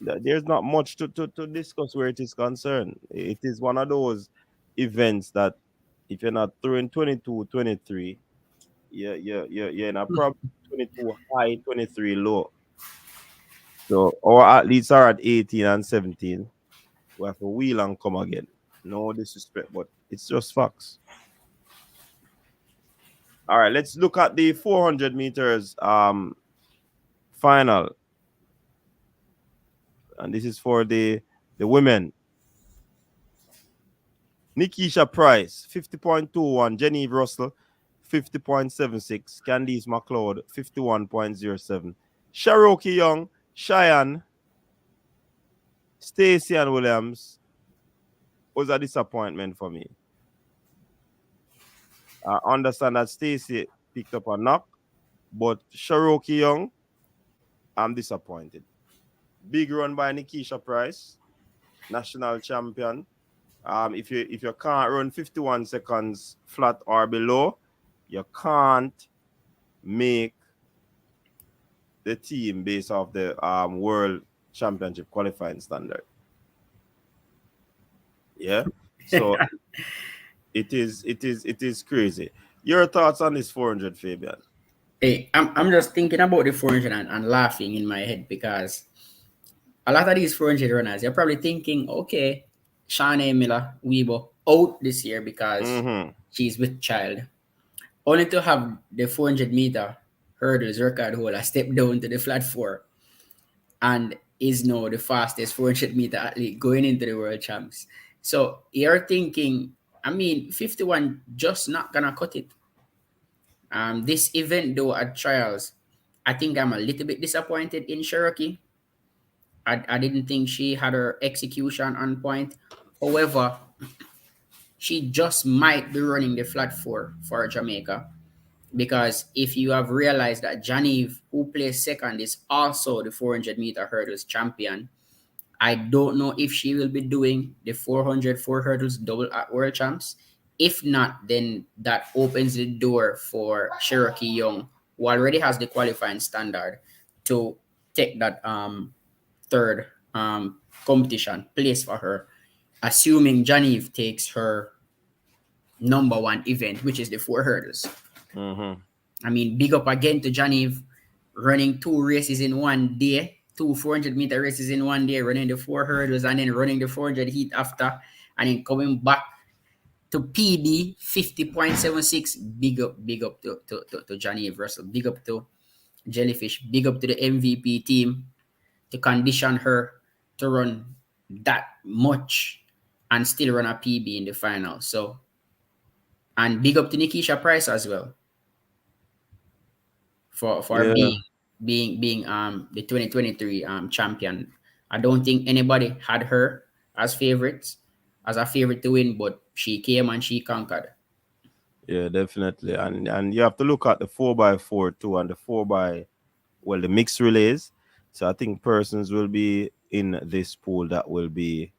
S2: there's not much to discuss where it is concerned. It is one of those events that if you're not throwing 22, 23, you're in a problem 22 high, 23 low. So, or at least are at 18 and 17. We have to wheel and come again. No disrespect, but it's just facts. All right, let's look at the 400 meters final. And this is for the women. Nikisha Price, 50.21. Genevieve Russell, 50.76. Candice McLeod, 51.07. Cherokee Young, Cheyenne, Stacey and Williams was a disappointment for me. I understand that Stacey picked up a knock, but Cherokee Young, I'm disappointed. Big run by Nikisha Price, national champion. If you can't run 51 seconds flat or below, you can't make the team based off the World Championship qualifying standard. Yeah, so it is crazy. Your thoughts on this 400, Fabian?
S3: Hey, I'm just thinking about the 400 and laughing in my head because a lot of these 400 runners, you're probably thinking, okay, Shanae Miller, Weibo out this year because she's with child. Only to have the 400-meter hurdles record holder step down to the flat four and is now the fastest 400-meter athlete going into the world champs. So you're thinking, 51 just not gonna cut it. This event though at trials, I think I'm a little bit disappointed in Cherokee. I didn't think she had her execution on point. However, she just might be running the flat four for Jamaica. Because if you have realized that Genevieve, who placed second, is also the 400-meter hurdles champion, I don't know if she will be doing the 400 four hurdles double at World Champs. If not, then that opens the door for Cherokee Young, who already has the qualifying standard, to take that third competition place for her, assuming Genevieve takes her number one event, which is the four hurdles. Big up again to Genevieve, running two races in one day, two 400-meter races in one day, running the four hurdles and then running the 400 heat after, and then coming back to PD 50.76. Big up to Genevieve Russell. Big up to Jellyfish. Big up to the MVP team to condition her to run that much and still run a PB in the final. So, and big up to Nikisha Price as well for being the 2023 champion. I don't think anybody had her as a favorite to win, but she came and she conquered.
S2: Yeah, definitely. And you have to look at the 4x4 too, and the mixed relays. So I think persons will be in this pool that will be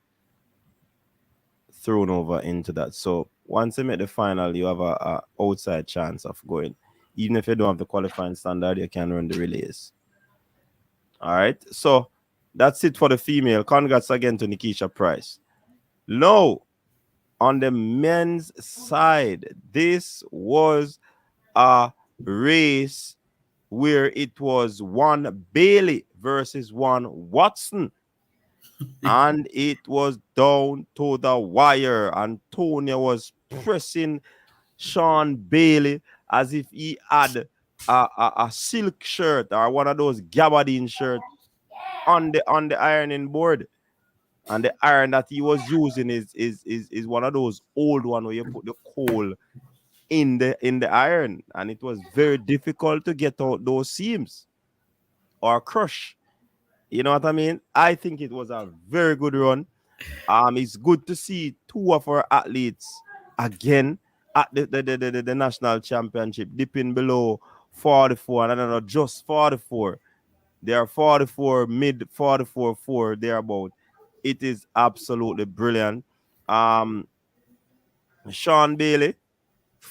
S2: thrown over into that. So once you make the final, you have a outside chance of going. Even if you don't have the qualifying standard, you can run the relays. All right. So that's it for the female. Congrats again to Nikisha Price. Now, on the men's side, this was a race where it was one Bailey versus one Watson. And it was down to the wire. Antonia was pressing Sean Bailey as if he had a silk shirt or one of those gabardine shirts on the ironing board. And the iron that he was using is one of those old one where you put the coal in the iron, and it was very difficult to get out those seams or crush. You know what I mean? I think it was a very good run. It's good to see two of our athletes again at the national championship dipping below 44, and I don't know, just 44. They are 44, mid 44, 4, thereabout. It is absolutely brilliant. Um, Sean Bailey,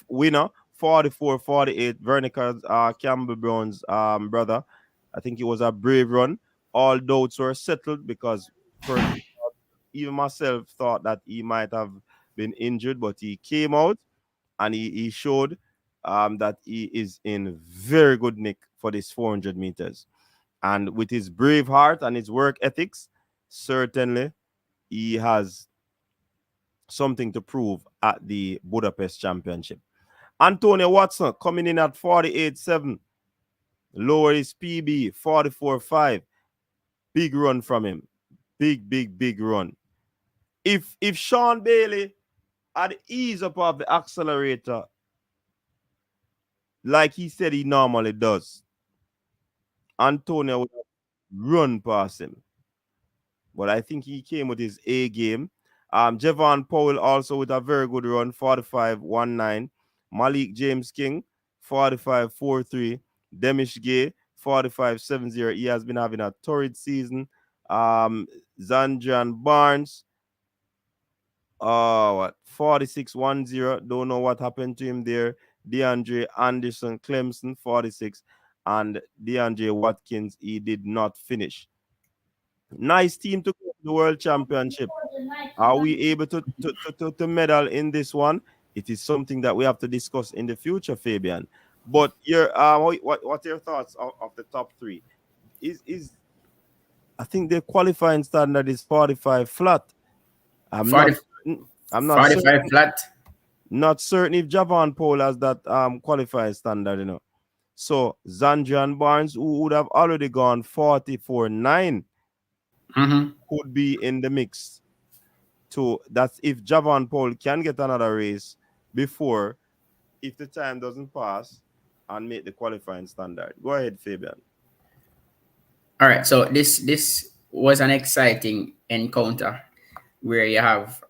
S2: winner, 44-48. Vernica Campbell Brown's brother. I think it was a brave run. All doubts were settled because person, even myself thought that he might have been injured, but he came out and he showed that he is in very good nick for this 400 meters. And with his brave heart and his work ethics, certainly he has something to prove at the Budapest Championship. Antonio Watson coming in at 48.7. Lower his PB, 44.5. Big run from him. Big run. If Sean Bailey had ease up of the accelerator like he said he normally does, Antonio would have run past him. But I think he came with his A game. Javon Powell also with a very good run, 45.19. Malik James King, 45.43. Demish Gay, 45.70. He has been having a torrid season. Zandrian Barnes, 46.10. Don't know what happened to him there. DeAndre Anderson Clemson, 46. And DeAndre Watkins, he did not finish. Nice team to go to the World Championship. Are we able to medal in this one? It is something that we have to discuss in the future, Fabian. But your what are your thoughts of the top three? Is I think the qualifying standard is 45 flat. I'm
S3: 40,
S2: not I'm not
S3: 45
S2: certain,
S3: flat.
S2: not certain if Javon Paul has that qualifying standard, So Zandrian Barnes, who would have already gone 44.9, could be in the mix. That's if Javon Paul can get another race before, if the time doesn't pass and make the qualifying standard. Go ahead, Fabian.
S3: All right, so this was an exciting encounter where you have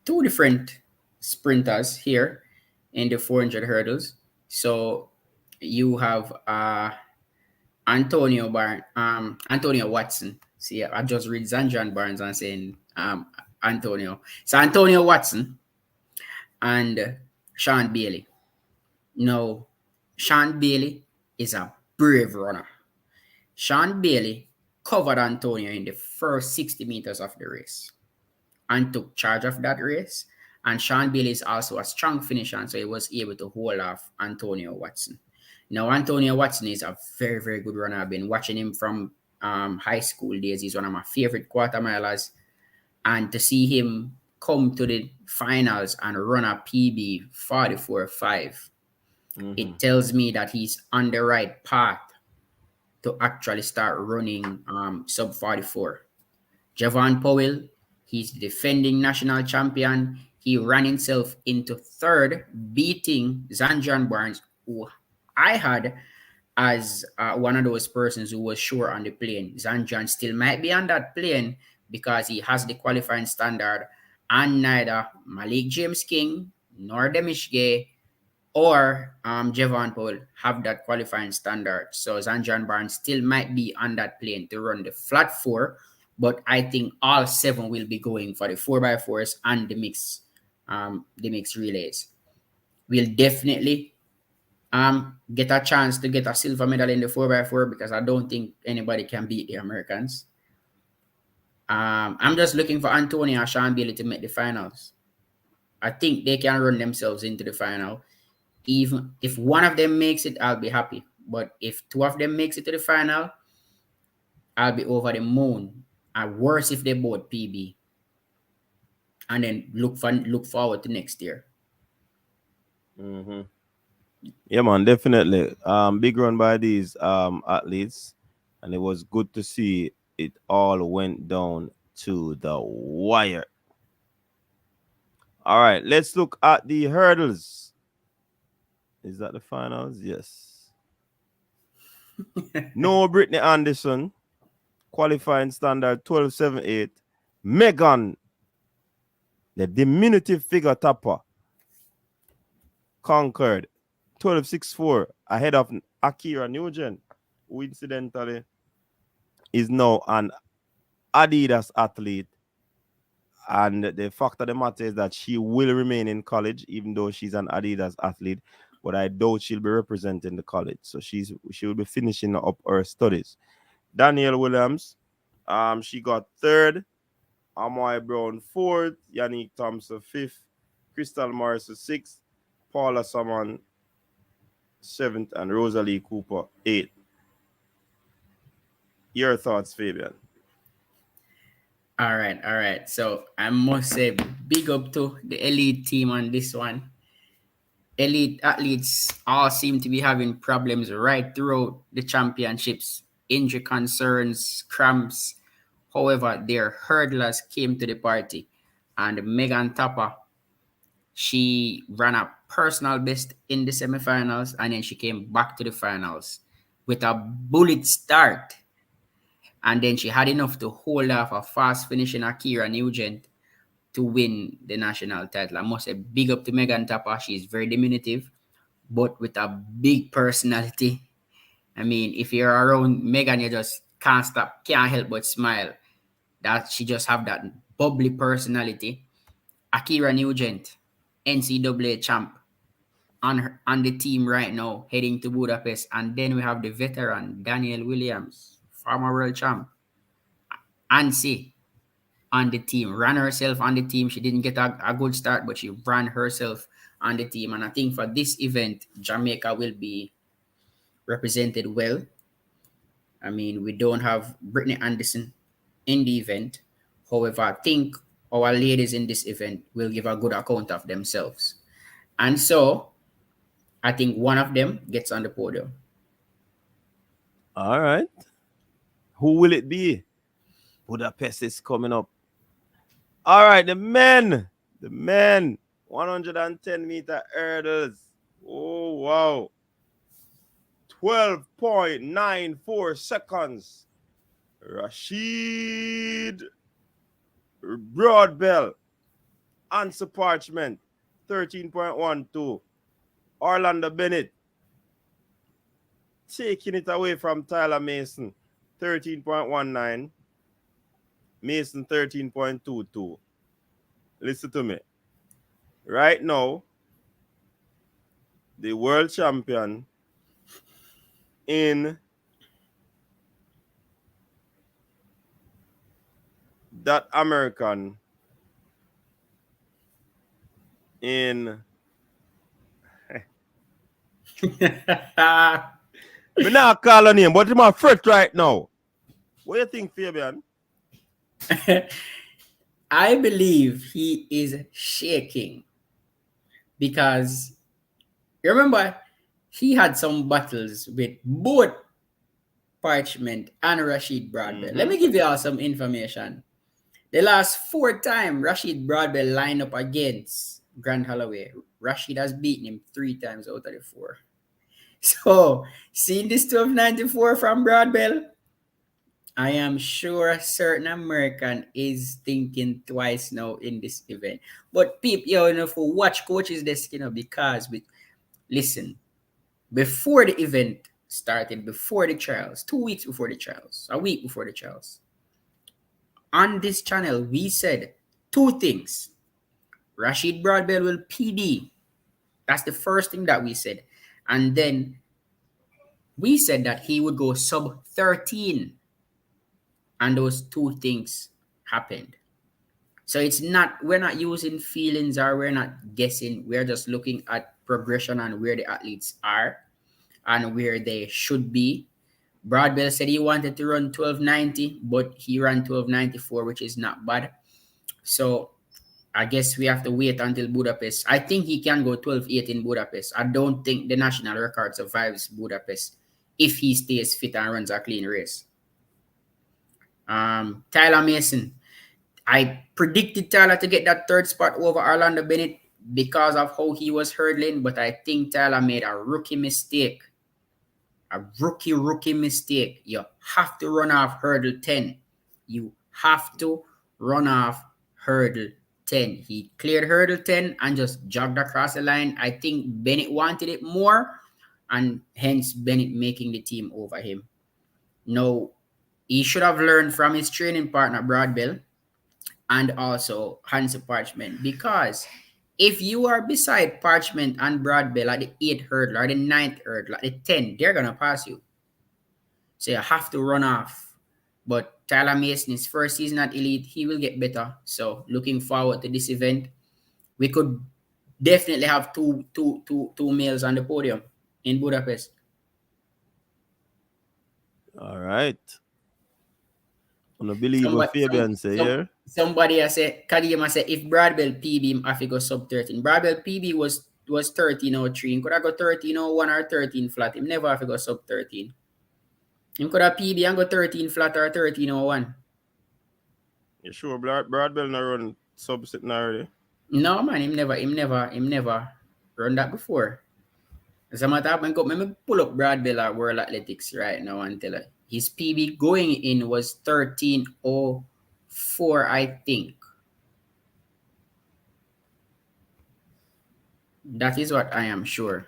S3: two different sprinters here in the 400 hurdles. So you have Antonio Watson. See, I just read Zandrian Barnes and saying Antonio. So Antonio Watson and Sean Bailey. Now, Sean Bailey is a brave runner. Sean Bailey covered Antonio in the first 60 meters of the race and took charge of that race. And Sean Bailey is also a strong finisher, so he was able to hold off Antonio Watson. Now, Antonio Watson is a very, very good runner. I've been watching him from high school days. He's one of my favorite quarter milers. And to see him come to the finals and run a PB 44.5, it tells me that he's on the right path to actually start running sub 44. Javon Powell, he's the defending national champion. He ran himself into third, beating Zandrian Barnes, who I had as one of those persons who was sure on the plane. Zandrian still might be on that plane because he has the qualifying standard, and neither Malik James King nor Demish Gay or Javon Paul have that qualifying standard. So Zandrian Barnes still might be on that plane to run the flat 4, but I think all 7 will be going for the 4x4s and the mix relays. We'll definitely get a chance to get a silver medal in the 4x4 because I don't think anybody can beat the Americans. I'm just looking for Antonio and Sean Bailey to make the finals. I think they can run themselves into the final. Even if one of them makes it, I'll be happy. But if 2 of them makes it to the final, I'll be over the moon. And worse if they both PB. And then look forward to next year.
S2: Mm-hmm. Yeah, man, definitely. Big run by these athletes, and it was good to see it all went down to the wire. All right, let's look at the hurdles. Is that the finals? Yes. No Brittany Anderson, qualifying standard 12.78. Megan, the diminutive figure topper, conquered 12.64 ahead of Akira Nugent, who incidentally is now an Adidas athlete. And the fact of the matter is that she will remain in college, even though she's an Adidas athlete. But I doubt she'll be representing the college. So she will be finishing up her studies. Danielle Williams, she got third. Amoy Brown fourth. Yannick Thompson fifth. Crystal Morris sixth. Paula Salmon seventh. And Rosalie Cooper eighth. Your thoughts, Fabian?
S3: All right, all right. So I must say, big up to the elite team on this one. Elite athletes all seem to be having problems right throughout the championships, injury concerns, cramps. However, their hurdlers came to the party, and Megan Tapper, she ran a personal best in the semifinals, and then she came back to the finals with a bullet start. And then she had enough to hold off a fast finishing Akira Nugent to win the national title. I must say, big up to Megan Tapper. She's very diminutive, but with a big personality. I mean, if you're around Megan, you just can't help but smile. That she just have that bubbly personality. Akira Nugent, NCAA champ, on the team right now, heading to Budapest. And then we have the veteran Danielle Williams, former world champ. Ansi on the team, ran herself on the team. She didn't get a good start, but she ran herself on the team. And I think for this event, Jamaica will be represented well. I mean, we don't have Brittany Anderson in the event. However, I think our ladies in this event will give a good account of themselves. And so I think one of them gets on the podium.
S2: All right. Who will it be? Budapest is coming up. All right, the men. 110-meter hurdles. Oh, wow. 12.94 seconds. Rashid Broadbell. Answer Parchment. 13.12. Orlando Bennett. Taking it away from Tyler Mason. 13.19. Mason 13.22. Listen to me. Right now, the world champion in that American in me not call her name, but my fret right now. What do you think, Fabian?
S3: I believe he is shaking because you remember he had some battles with both Parchment and Rashid Broadbell. Let me give you all some information. The last 4 times Rashid Broadbell lined up against Grant Holloway, Rashid has beaten him 3 times out of the 4. So, seeing this 1294 from Broadbell, I am sure a certain American is thinking twice now in this event. But people, for watch coaches desk, because listen, before the event started, before the trials, 2 weeks before the trials, a week before the trials, on this channel, we said 2 things. Rashid Broadbell will PD. That's the first thing that we said. And then we said that he would go sub 13. And those 2 things happened. So we're not using feelings or we're not guessing. We're just looking at progression and where the athletes are and where they should be. Broadbell said he wanted to run 1290, but he ran 1294, which is not bad. So I guess we have to wait until Budapest. I think he can go 12-8 in Budapest. I don't think the national record survives Budapest if he stays fit and runs a clean race. Tyler Mason. I predicted Tyler to get that third spot over Orlando Bennett because of how he was hurdling, but I think Tyler made a rookie mistake. A rookie mistake. You have to run off hurdle 10. You have to run off hurdle 10. He cleared hurdle 10 and just jogged across the line. I think Bennett wanted it more, and hence Bennett making the team over him. No, he should have learned from his training partner, Brad Bell, and also Hansi Parchment, because if you are beside Parchment and Brad Bell at the 8th hurdle or the 9th hurdle, at the 10, they're going to pass you. So you have to run off. But Tyler Mason, his first season at Elite, he will get better. So looking forward to this event. We could definitely have two males on the podium in Budapest.
S2: All right. I don't believe what Fabian say here.
S3: Somebody has said, Kadima said, if Brad Bell PB him, I think go sub 13. Brad Bell PB was 13.03. He could have got 13.01 or 13 flat. Him never have to go sub 13. Him could have PB and go 13 flat or 13.01.
S2: You sure Brad Bell not run sub sitting already?
S3: No man, him never run that before. As a matter of fact, let me pull up Brad Bell at World Athletics right now and tell you. His PB going in was 13.04, I think. That is what I am sure.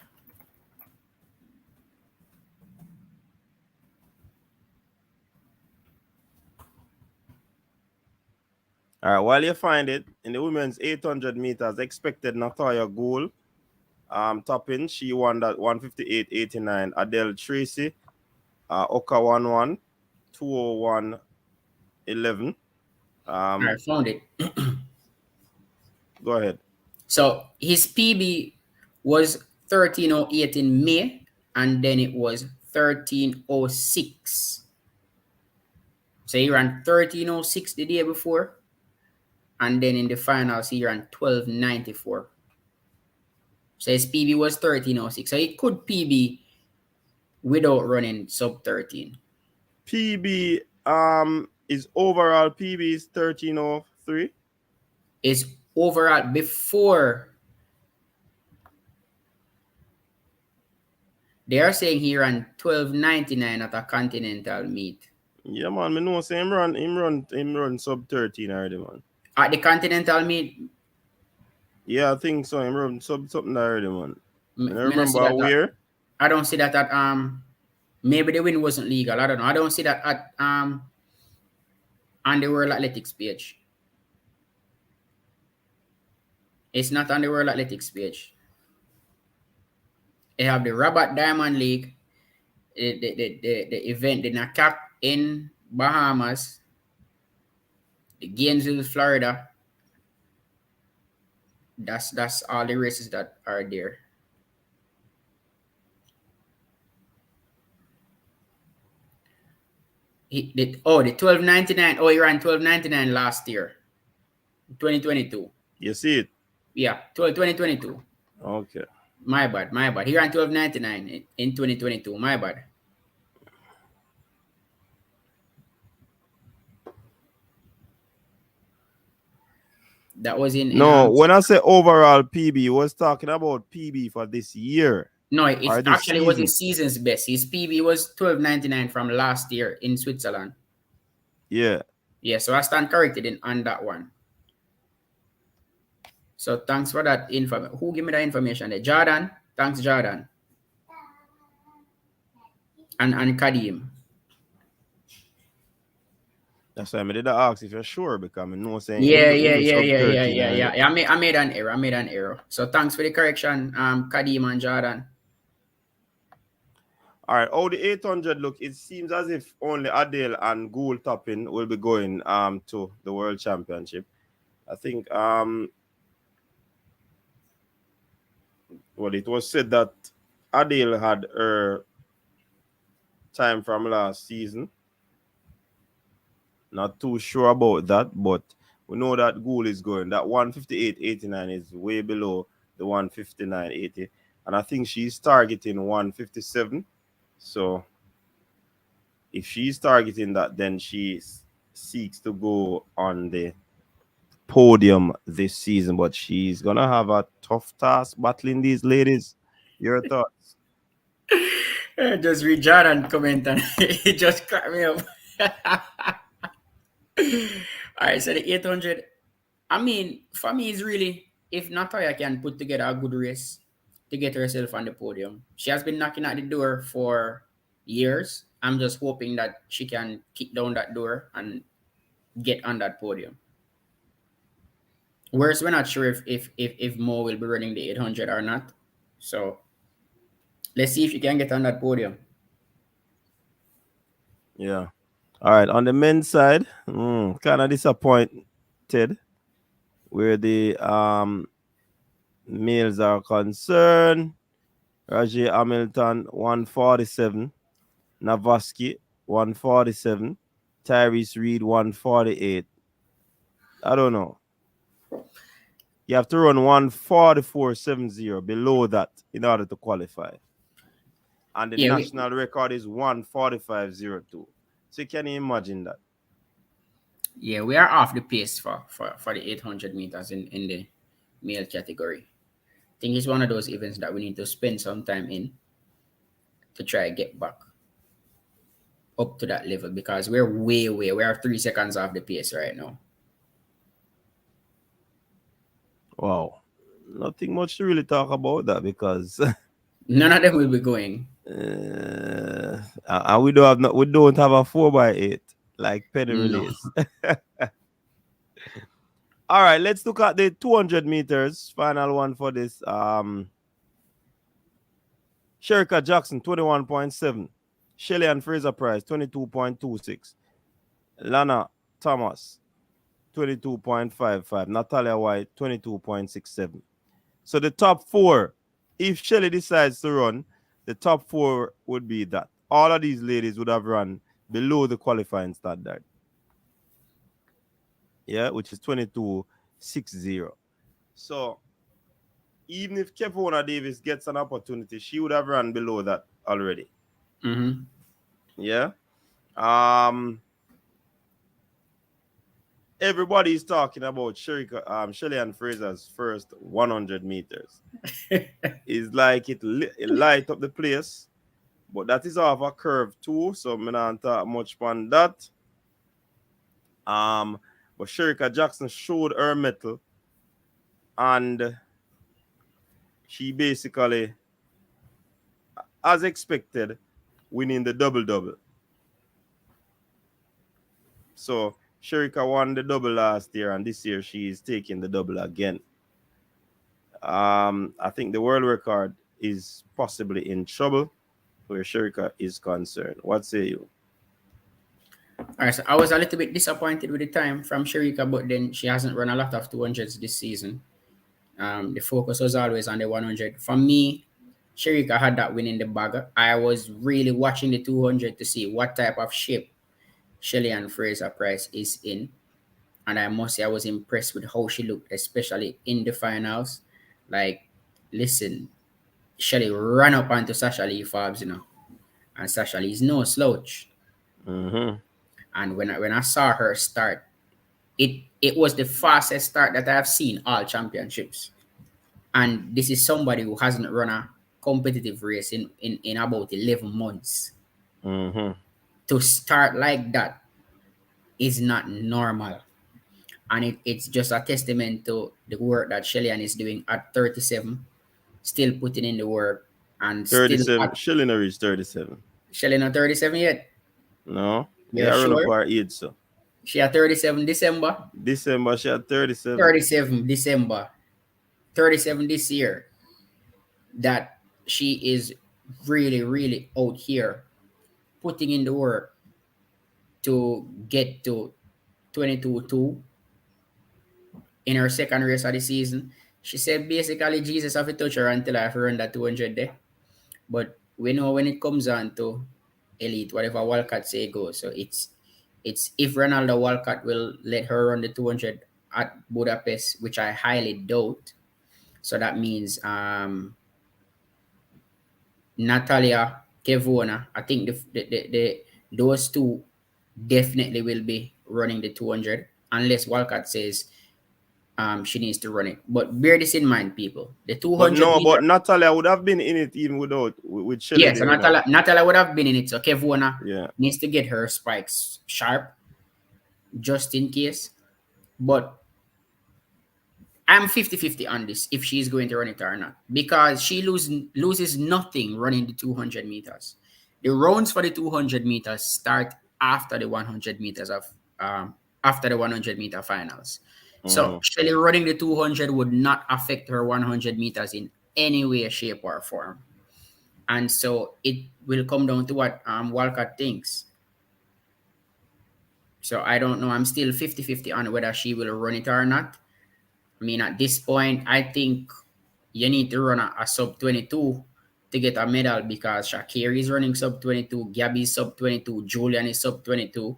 S2: All right, while you find it, in the women's 800 meters, expected Natalia Gould topping. She won that 158.89. Adele Tracy, Oka 1-1, 201.11.
S3: I found it.
S2: Go ahead.
S3: So his PB was 13.08 in May, and then it was 13.06. So he ran 13.06 the day before, and then in the finals he ran 12.94. So his PB was 13.06. So he could PB without running sub 13.
S2: PB is overall PB is 13.03.
S3: Is overall before. They are saying he ran 12.99 at a continental meet.
S2: Yeah, man, me know say him run sub 13 already, man.
S3: At the continental meet.
S2: Yeah, I think so. Him run sub something already, man. I remember where.
S3: I don't see that at maybe the win wasn't legal. I don't know. I don't see that at on the World Athletics page. It's not on the World Athletics page. They have the Rabat Diamond League, the event, the NACAC in Bahamas, the Gainesville, Florida. That's all the races that are there. The 12.99. Oh, he ran 12.99 last year, 2022.
S2: You see it?
S3: Yeah, 2022.
S2: Okay.
S3: My bad. He ran 12.99 in 2022. My bad. That was in
S2: no, when I say overall PB, was talking about PB for this year.
S3: No, it actually was his season's best. His PB was 12.99 from last year in Switzerland.
S2: Yeah.
S3: Yeah, so I stand corrected on that one. So thanks for that information. Who gave me that information there? Jordan. Thanks, Jordan. And Kadim.
S2: That's why I did ask if you're sure, because I know saying
S3: yeah. I made an error. So thanks for the correction, Kadim and Jordan.
S2: All right. Oh, the 800 look. It seems as if only Adele and Gould Topping will be going to the World Championship. I think well, it was said that Adele had her time from last season. Not too sure about that, but We know that goal is going. That 158.89 is way below the 159.80. And I think she's targeting 157. So if she's targeting that, then she seeks to go on the podium this season. But she's going to have a tough task battling these ladies. Your thoughts?
S3: Just read Jordan comment and it just cracked me up. All right, so the 800. I mean, for me, it's really if Natalia can put together a good race to get herself on the podium. She has been knocking at the door for years. I'm just hoping that she can kick down that door and get on that podium. Whereas we're not sure if Mo will be running the 800 or not. So let's see if she can get on that podium.
S2: Yeah. All right. On the men's side, kind of disappointed where the males are concerned. Rajay Hamilton 147, Navaski 147, Tyrese Reed 148. I don't know. You have to run 144.70 below that in order to qualify. And the national record is 145.02. So can you imagine that?
S3: Yeah, we are off the pace for the 800 meters in the male category. I think it's one of those events that we need to spend some time in to try to get back up to that level because we are 3 seconds off the pace right now.
S2: Wow. Nothing much to really talk about that because
S3: none of them will be going.
S2: And we don't have a 4x8 like Penny release. All right, let's look at the 200 meters. Final one for this. Shericka Jackson 21.7. Shelly-Ann Fraser-Pryce 22.26. Lana Thomas 22.55. Natalia White 22.67. So the top four, if Shelly decides to run, the top four would be that. All of these ladies would have run below the qualifying standard. Yeah, which is 22.60. So even if Kevona Davis gets an opportunity, she would have run below that already.
S3: Mm-hmm.
S2: Yeah. Everybody is talking about Shelly-Ann Fraser's first 100 meters. It's like it light up the place, but that is off a curve too, so I'm not talk much on that. But Shericka Jackson showed her mettle, and she basically, as expected, winning the double-double. So Shericka won the double last year, and this year she is taking the double again. I think the world record is possibly in trouble where Shericka is concerned. What say you?
S3: All right, so I was a little bit disappointed with the time from Shericka, but then she hasn't run a lot of 200s this season. The focus was always on the 100. For me, Shericka had that win in the bag. I was really watching the 200 to see what type of shape Shelly-Ann Fraser-Pryce is in. And I must say I was impressed with how she looked, especially in the finals. Like, listen, Shelly ran up onto Sasha Lee Forbes, and Sasha Lee's no slouch.
S2: Mm-hmm.
S3: And when I saw her start, it was the fastest start that I have seen all championships. And this is somebody who hasn't run a competitive race in about 11 months.
S2: Mm-hmm.
S3: To start like that is not normal. And it's just a testament to the work that Shelly-Ann is doing at 37, still putting in the work and
S2: 37. Shelly not reached 37.
S3: Shelly not 37 yet?
S2: No.
S3: You're
S2: run
S3: sure?
S2: up her age, so.
S3: She at 37 December?
S2: December, she at 37.
S3: 37 December. 37 this year. That she is really, really out here putting in the work to get to 22-2 in her second race of the season. She said basically Jesus have to touch her until I have run that 200 there. But we know when it comes on to elite, whatever Walcott say goes. So it's if Ronaldo Walcott will let her run the 200 at Budapest, which I highly doubt. So that means Natalia, Kevona. I think those two definitely will be running the 200 unless Walcott says she needs to run it. But bear this in mind, people. The 200 meter.
S2: But Natalia would have been in it even with Shelly
S3: Yes,
S2: there,
S3: Natalia would have been in it. So Kevona
S2: Yeah.
S3: needs to get her spikes sharp just in case. But I'm 50-50 on this if she's going to run it or not. Because she loses nothing running the 200 meters. The rounds for the 200 meters start after the 100 meters of after the 100 meter finals. So Shelly running the 200 would not affect her 100 meters in any way, shape, or form. And so it will come down to what Walcott thinks. So I don't know. I'm still 50-50 on whether she will run it or not. I mean, at this point, I think you need to run a sub 22 to get a medal because Shakira is running sub 22, Gabby is sub 22, Julian is sub 22.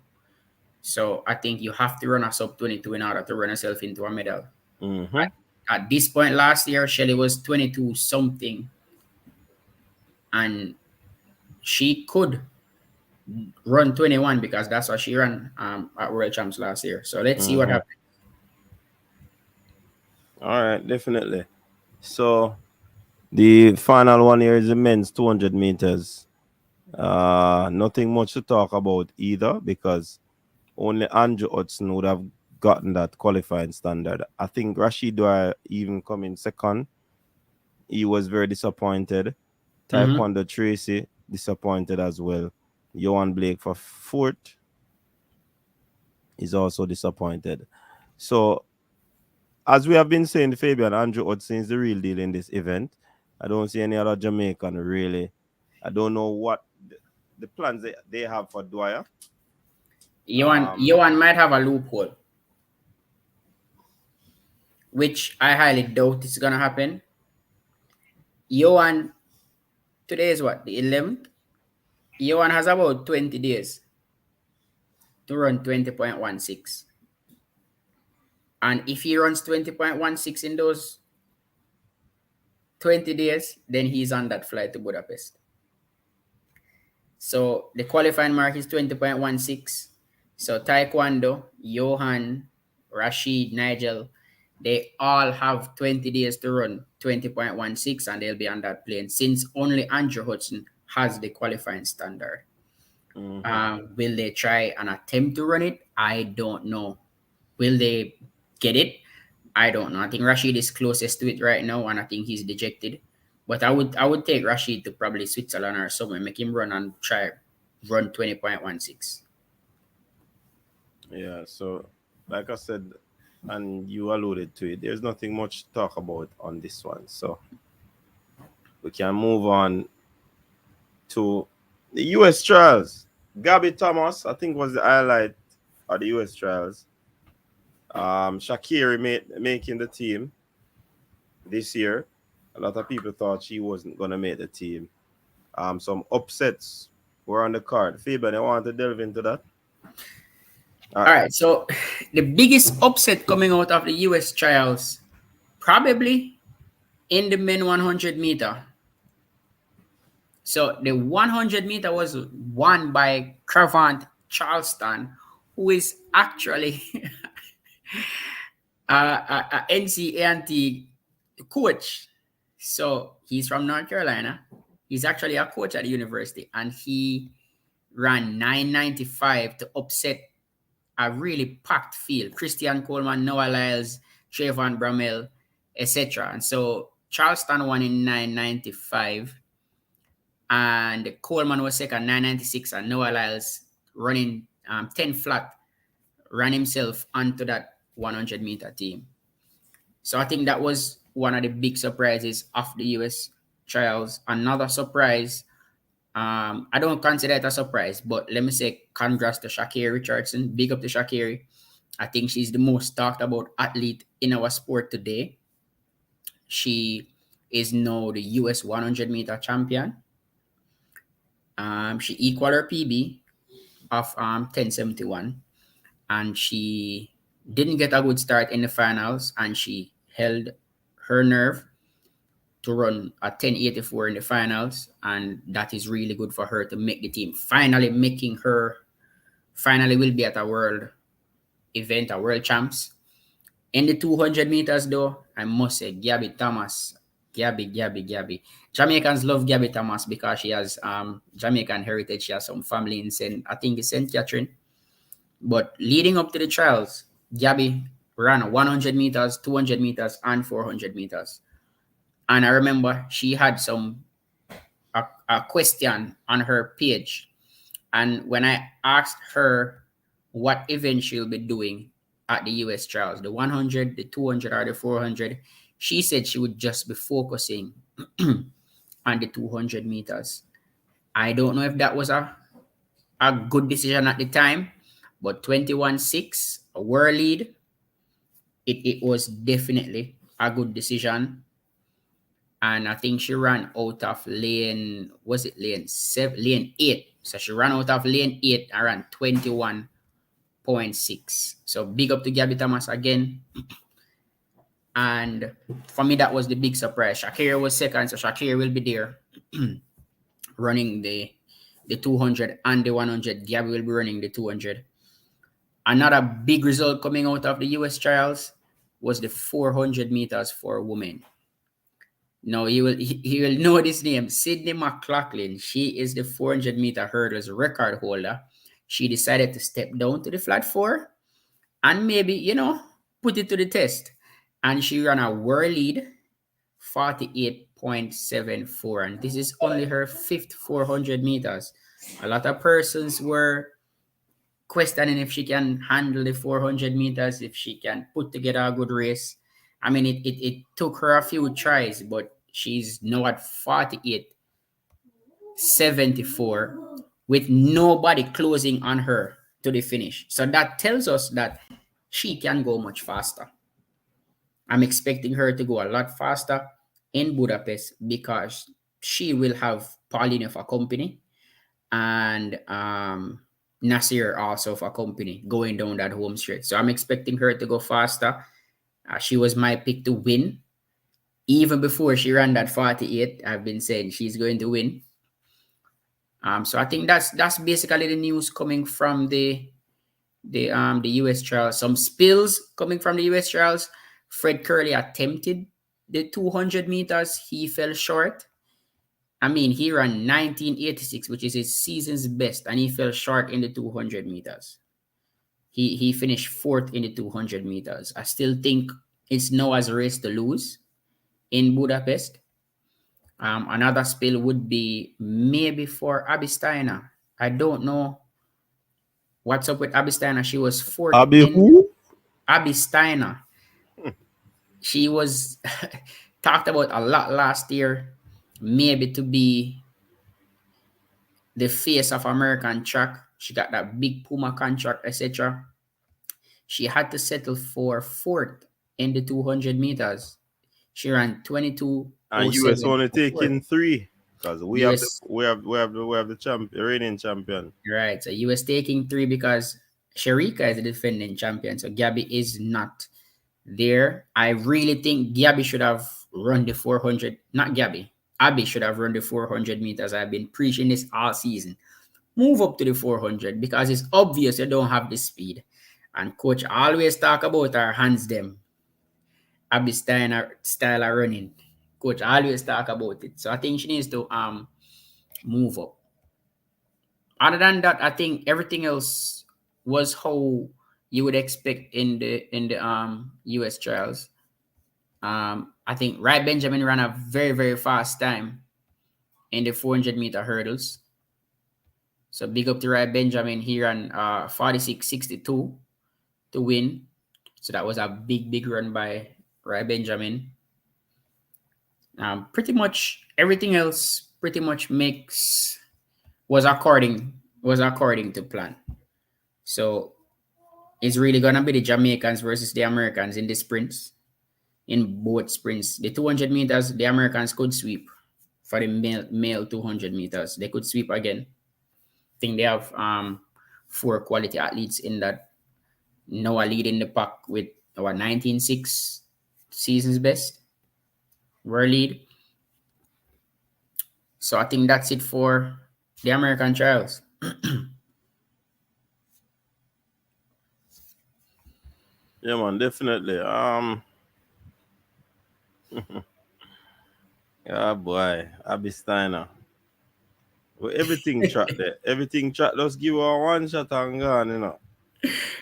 S3: So I think you have to run a sub 22 in order to run yourself into a medal. At this point last year, Shelly was 22 something. And she could run 21 because that's what she ran at World Champs last year. So let's see what happens.
S2: All right, definitely. So the final one here is the men's 200 meters. Nothing much to talk about either because only Andrew Hudson would have gotten that qualifying standard. I think Rashid Dwyer even coming second. He was very disappointed. Taekwondo Tracy disappointed as well. Johan Blake for fourth is also disappointed. So as we have been saying, Fabian, Andrew Hudson is the real deal in this event. I don't see any other Jamaican really. I don't know what the plans they have for Dwyer.
S3: Johan might have a loophole, which I highly doubt is going to happen. Johan, today is what, the 11th? Johan has about 20 days to run 20.16. And if he runs 20.16 in those 20 days, then he's on that flight to Budapest. So the qualifying mark is 20.16. So Taekwondo, Johan, Rashid, Nigel, they all have 20 days to run 20.16 and they'll be on that plane since only Andrew Hudson has the qualifying standard. Will they try and attempt to run it? I don't know. Will they get it? I don't know. I think Rashid is closest to it right now and I think he's dejected. But I would take Rashid to probably Switzerland or somewhere, make him run and try run 20.16.
S2: Yeah, so like I said, and you alluded to it, there's nothing much to talk about on this one. So we can move on to the US trials. Gabby Thomas, I think, was the highlight of the US trials. Shakira making the team this year. A lot of people thought she wasn't going to make the team. Some upsets were on the card. Fabian, you want to delve into that?
S3: All right. So the biggest upset coming out of the US trials, probably in the men 100 meter. So the 100 meter was won by Cravant Charleston, who is actually a NCAA coach. So he's from North Carolina. He's actually a coach at the university, and he ran 9.95 to upset a really packed field. Christian Coleman, Noah Lyles, Trayvon Bramell, etc. And so Charleston won in 9.95. And Coleman was second, 9.96. And Noah Lyles running 10 flat, ran himself onto that 100 meter team. So I think that was one of the big surprises of the US trials. Another surprise, I don't consider it a surprise, but let me say congrats to Shakira Richardson. Big up to Shakira. I think she's the most talked about athlete in our sport today. She is now the US 100 meter champion. She equaled her PB of 10.71, and she didn't get a good start in the finals, and she held her nerve to run a 10.84 in the finals, and that is really good for her to make the team. Finally will be at a world event, a world champs. In the 200 meters though, I must say Gabby Thomas. Gabby. Jamaicans love Gabby Thomas because she has Jamaican heritage. She has some family in St. Catherine. But leading up to the trials, Gabby ran 100 meters, 200 meters, and 400 meters. And I remember she had a question on her page. And when I asked her what event she'll be doing at the US trials, the 100, the 200, or the 400, she said she would just be focusing on the 200 meters. I don't know if that was a good decision at the time, but 21.6, a world lead, it was definitely a good decision. And I think she ran out of lane 8. So she ran out of lane 8 and ran 21.6. So big up to Gabby Thomas again. And for me, that was the big surprise. Shakira was second, so Shakira will be there running the 200 and the 100. Gabby will be running the 200. Another big result coming out of the US trials was the 400 meters for women. Now he will know this name, Sydney McLaughlin. She is the 400 meter hurdles record holder. She decided to step down to the flat 4 and maybe, put it to the test. And she ran a world lead, 48.74. And this is only her 5th 400 meters. A lot of persons were questioning if she can handle the 400 meters, if she can put together a good race. I mean, it took her a few tries, but she's now at 48.74 with nobody closing on her to the finish. So that tells us that she can go much faster. I'm expecting her to go a lot faster in Budapest because she will have Pauline for company and Nasir also for company going down that home stretch. So I'm expecting her to go faster. She was my pick to win. Even before she ran that 48, I've been saying she's going to win. So I think that's basically the news coming from the US trials. Some spills coming from the US trials. Fred Curley attempted the 200 meters. He fell short. I mean, he ran 1986, which is his season's best, and he fell short in the 200 meters. He finished 4th in the 200 meters. I still think it's Noah's race to lose in Budapest. Another spill would be maybe for Abby Steiner. I don't know what's up with Abby Steiner. She was 4th. Abby Steiner. She was talked about a lot last year, maybe to be the face of American track. She got that big Puma contract, etc. She had to settle for 4th in the 200 meters. She ran 22.
S2: And US only taking 3 because we have the champion, reigning champion.
S3: Right. So US taking 3 because Shericka is the defending champion. So Gabby is not there. I really think Gabby should have run the 400. Not Gabby. Abby should have run the 400 meters. I've been preaching this all season. Move up to the 400 because it's obvious you don't have the speed. And coach always talk about her hands them. Abby Steiner style of running. Coach always talk about it. So I think she needs to move up. Other than that, I think everything else was how you would expect in the US trials. I think Rai Benjamin ran a very, very fast time in the 400 meter hurdles. So big up to Rai Benjamin. He ran 46.62 to win. So that was a big run by Rai Benjamin. Pretty much everything else was according to plan. So it's really gonna be the Jamaicans versus the Americans in the sprints. In both sprints, the 200 meters, the Americans could sweep. For the male 200 meters, they could sweep again. I think they have 4 quality athletes in that Noah leading the pack with our 19.6 season's best world lead. So I think that's it for the American trials.
S2: Yeah, man, definitely. Yeah, boy, Abby Steiner. Well, everything track there. Everything track. Just give her one shot and gone, you know.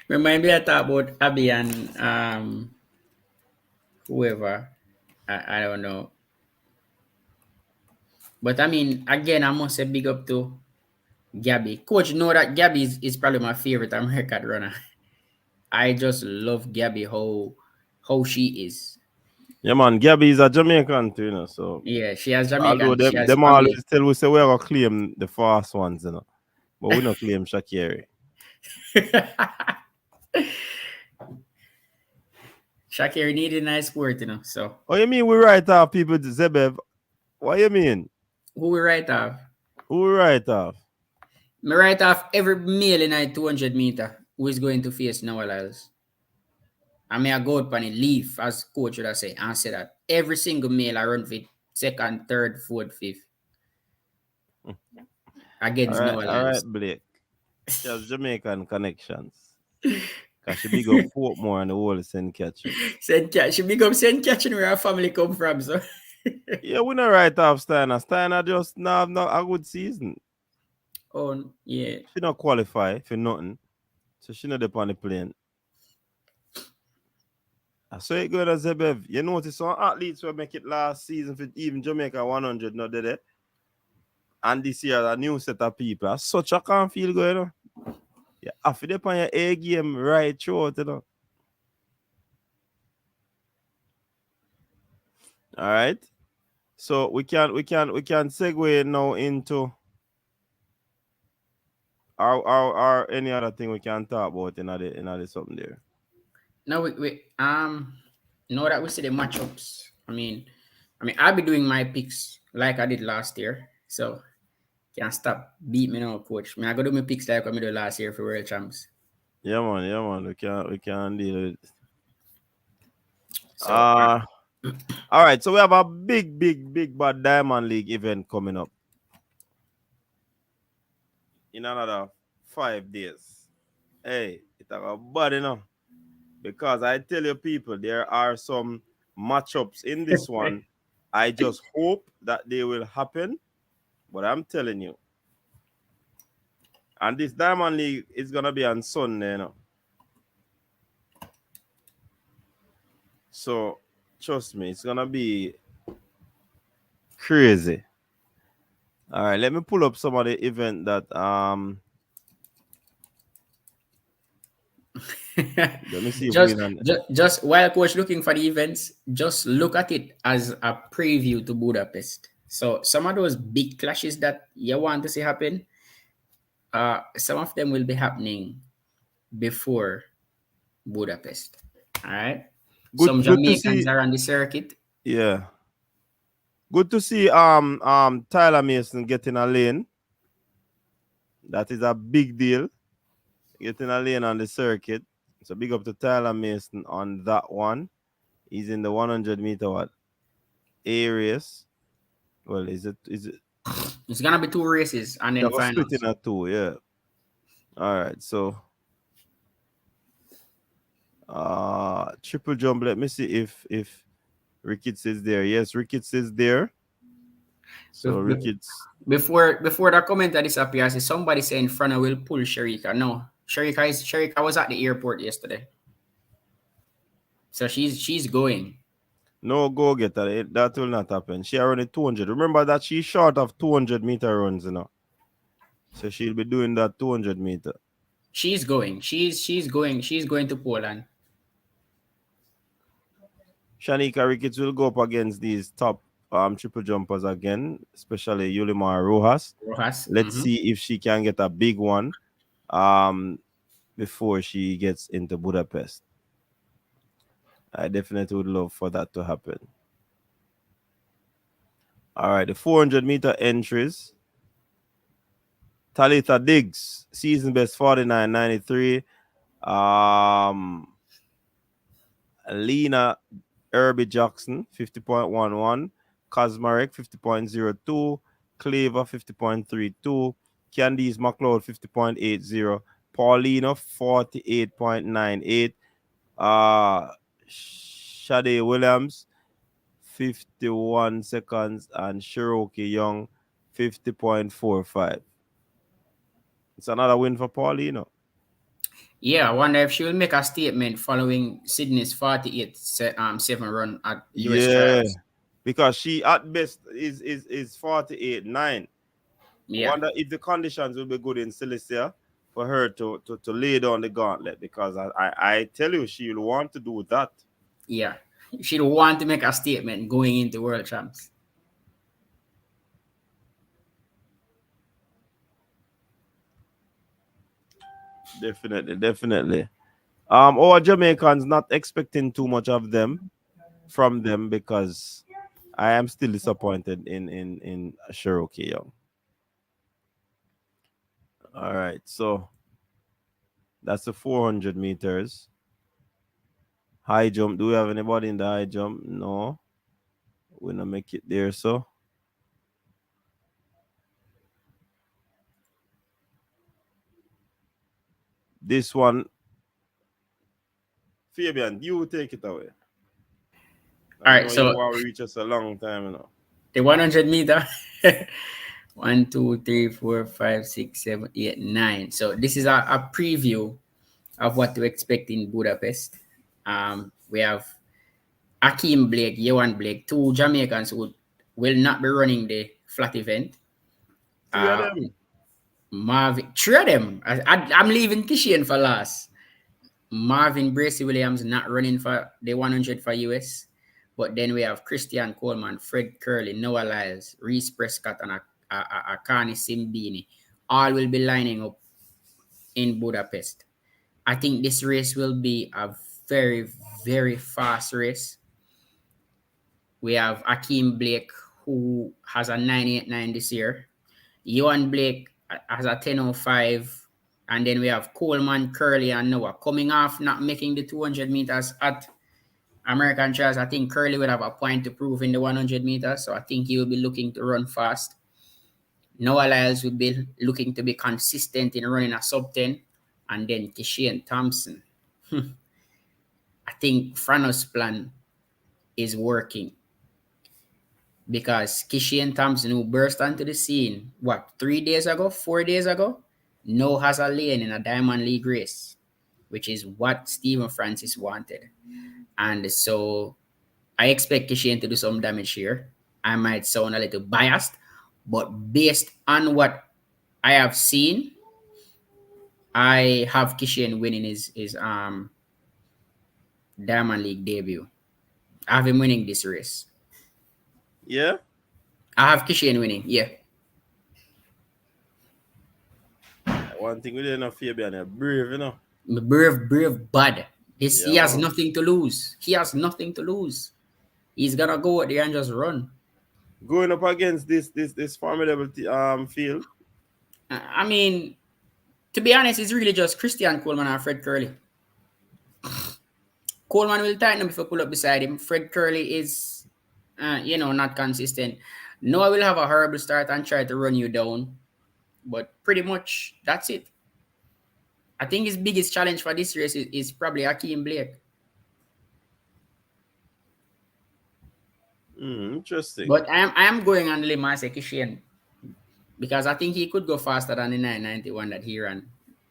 S3: Remind me I talk about Abby and whoever. I don't know. But I mean, again, I must say big up to Gabby. Coach, know that Gabby is probably my favorite American runner. I just love Gabby how she is.
S2: Yeah, man, Gabby is a Jamaican too, you know. So
S3: Yeah, she has
S2: although
S3: Jamaican, she
S2: them
S3: has
S2: them
S3: family.
S2: always tell we say we are gonna claim the fast ones, you know. But we don't claim Shakiri.
S3: Shakir needed a nice sport, So
S2: Oh, you mean we write off people to Zebev? What you mean?
S3: who we write off?
S2: Who we write off?
S3: Me write off every male in a 200 meter who is going to face Noah Lyles. I may I go up and leave, as coach would have say, and say that every single male I run for second, third, fourth, fifth against Noah
S2: All right,
S3: Lyles.
S2: Blake. She has Jamaican connections. Cause she big up Portmore and the whole St. Catherine.
S3: She big up St. Catherine where her family come from, so.
S2: Yeah, we not write off Steiner. Steiner just now have not a good season.
S3: Oh, yeah.
S2: She not qualify for nothing. So she not up on the plane. So it good as Zebev. You notice some athletes will make it last season for even Jamaica 100 not did it. And this year a new set of people. Such a can't feel good, you know. You have to dip on your A game right through, you know. All right. So we can segue now into our any other thing we can talk about in the something there.
S3: Now we know that we see the matchups. I'll be doing my picks like I did last year. So can't stop beat me now, coach. I go do my picks like I did last year for World Champs.
S2: Yeah, man. We can deal with it.
S3: So
S2: All right. So we have a big bad Diamond League event coming up in another 5 days. Hey, it's a bad enough because I tell you people there are some matchups in this one. I just hope that they will happen, but I'm telling you. And this Diamond League is gonna be on Sunday, you know. So trust me, it's gonna be crazy. All right, let me pull up some of the event that let me see if we can
S3: just while coach looking for the events, just look at it as a preview to Budapest. So some of those big clashes that you want to see happen, some of them will be happening before Budapest. All right. Some
S2: good to
S3: Jamaicans
S2: see.
S3: are on the circuit.
S2: Yeah. Good to see Tyler Mason getting a lane. That is a big deal. Getting a lane on the circuit. So big up to Tyler Mason on that one. He's in the 100 meter A race. Well, is it
S3: It's gonna be 2 races and
S2: they're
S3: then
S2: split
S3: finals.
S2: in a 2, yeah. All right, so triple jump. Let me see if Ricketts is there. Yes, Ricketts is there. So Ricketts.
S3: Before the comment that disappears, somebody saying Frana will pull Shericka. No, Shericka was at the airport yesterday, so she's going.
S2: No go getter. That will not happen. She already 200. Remember that she's short of 200-meter runs, you know. So she'll be doing that 200-meter.
S3: She's going. She's going. She's going to Poland.
S2: Shanika Ricketts will go up against these top triple jumpers again, especially Yulimar Rojas. Let's see if she can get a big one before she gets into Budapest. I definitely would love for that to happen. All right, the 400-meter entries. Talitha Diggs, season best 49.93. Lena Irby Jackson, 50.11. Cosmarek, 50.02. Claver, 50.32. Candice McLeod, 50.80. Paulino, 48.98. Shade Williams, 51 seconds. And Cherokee Young, 50.45. It's another win for Paulino.
S3: Yeah, I wonder if she will make a statement following Sydney's 48-7 run at US
S2: Yeah,
S3: trials.
S2: because she at best is 48.9.
S3: Yeah,
S2: Wonder if the conditions will be good in Cilicia for her to lay down the gauntlet, because I tell you, she will want to do that.
S3: yeah. She'll want to make a statement going into World Champs.
S2: Definitely, definitely. Our Jamaicans not expecting too much of them from them, because I am still disappointed in Cherokee Young. All right, so that's the 400 meters. High jump. Do we have anybody in the high jump? No. We're not make it there, so. This one, Fabian, you take it away.
S3: All
S2: I
S3: right,
S2: know you
S3: so
S2: want to reach us a long time, you know.
S3: the 100-meter. 1, 2, 3, 4, 5, 6, 7, 8, 9. So this is a preview of what to expect in Budapest. We have Akeem Blake, Yohan Blake, two Jamaicans who will not be running the flat event.
S2: Three of
S3: Uh,
S2: them.
S3: Marvin, three of them. I'm leaving Kishian for last. Marvin Bracey Williams not running for the 100 for US. But then we have Christian Coleman, Fred Curley, Noah Lyles, Reese Prescott, and Akani Simbini. All will be lining up in Budapest. I think this race will be a very, very fast race. We have Akeem Blake, who has a 989 this year. Yohan Blake has a 1005. And then we have Coleman, Curley, and Noah coming off not making the 200 meters at American trials. I think Curley will have a point to prove in the 100 meters. So I think he will be looking to run fast. Noah Lyles will be looking to be consistent in running a sub 10. And then Kishian Thompson. I think Frano's plan is working, because Kishian Thompson, who burst onto the scene, 3 days ago, 4 days ago, now has a lane in a Diamond League race, which is what Stephen Francis wanted. And so I expect Kishian to do some damage here. I might sound a little biased, but based on what I have seen, I have Kishian winning his Diamond League debut. I have him winning this race.
S2: Yeah?
S3: I have Kishian winning, yeah.
S2: One thing we didn't know, Fabian, you're brave, you know.
S3: Brave, bad. He
S2: Yeah,
S3: has
S2: man.
S3: nothing to lose. He has nothing to lose. He's gonna go out there and just run.
S2: Going up against this formidable field.
S3: I mean, to be honest, it's really just Christian Coleman and Fred Curley. Coleman will tighten up if I pull up beside him. Fred Curley is, not consistent. Noah will have a horrible start and try to run you down, but pretty much that's it. I think his biggest challenge for this race is probably Akeem Blake.
S2: Interesting.
S3: But I am going on the limb as a Kishian, because I think he could go faster than the 991 that he ran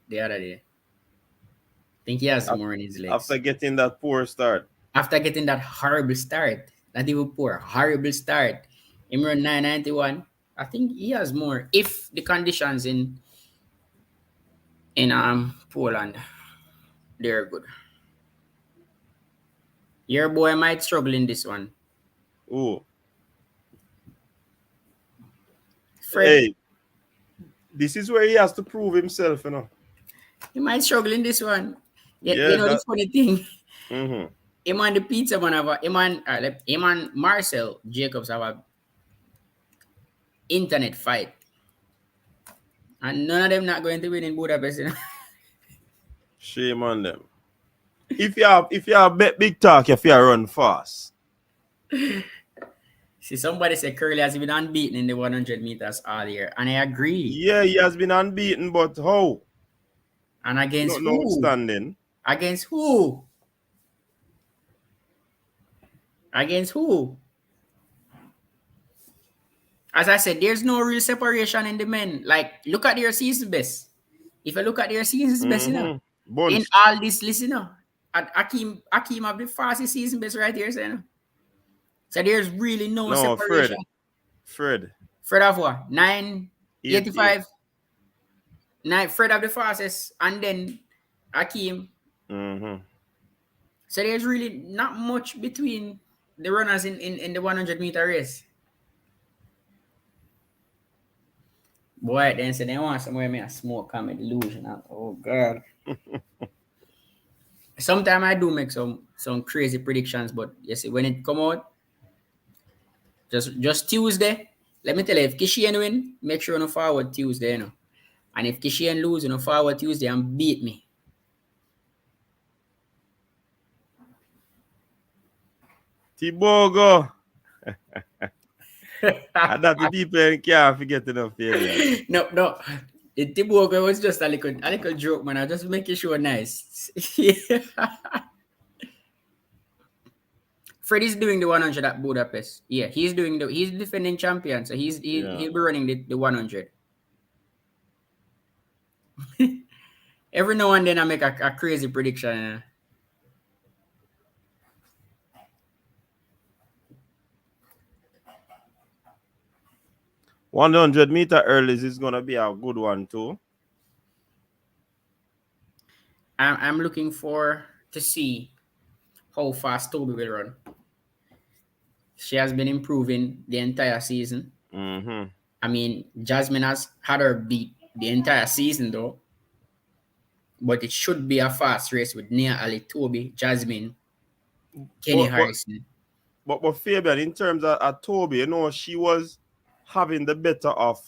S3: the other day. I think he has more in his legs.
S2: After getting that poor start.
S3: After getting that horrible start, not even poor, horrible start, him run 991. I think he has more if the conditions in Poland they're good. Your boy might struggle in this one.
S2: Oh.
S3: Fred,
S2: Hey, this is where he has to prove himself, you know.
S3: he might struggle in this one.
S2: Yeah,
S3: The funny thing,
S2: mm-hmm.
S3: him and the pizza man have him and Marcel Jacobs have a internet fight. And none of them not going to win in Budapest. You know?
S2: Shame on them. If you have bet big talk, if you run fast.
S3: See, somebody said Curly has been unbeaten in the 100 meters all year, and I agree.
S2: Yeah, he has been unbeaten, but how?
S3: And against
S2: No
S3: who?
S2: outstanding.
S3: Against who? Against who? As I said, there's no real separation in the men. Like, look at their season best. If you look at their season's best, you know, in
S2: Bunched.
S3: all this list, you know, Akeem have the fastest season best right here, so, you know. So there's really no separation.
S2: Fred.
S3: Fred of what? 985.
S2: 8.
S3: 9 Fred of the fastest, and then Akeem. So there's really not much between the runners in the 100-meter race. Boy, then so they want somewhere me a smoke come delusion. Oh God. Sometimes I do make some crazy predictions, but you see, when it come out, just Tuesday, let me tell you, if Kishian win, make sure you forward Tuesday, you know. And if Kishian lose, you forward Tuesday and beat me.
S2: Tibogo. And that the people can't forget enough failure.
S3: No. The Tibogo was just a little joke, man. I just make it sure nice. Freddie's doing the 100 at Budapest. Yeah, he's defending champion, so he'll be running the 100. Every now and then I make a crazy prediction.
S2: 100-meter earlies is gonna be a good one too.
S3: I'm looking to see how fast Toby will run. She has been improving the entire season. I mean, Jasmine has had her beat the entire season though. But it should be a fast race with Nia Ali, Toby, Jasmine, Kenny Harrison.
S2: But Fabian, in terms of Toby, you know, she was having the better of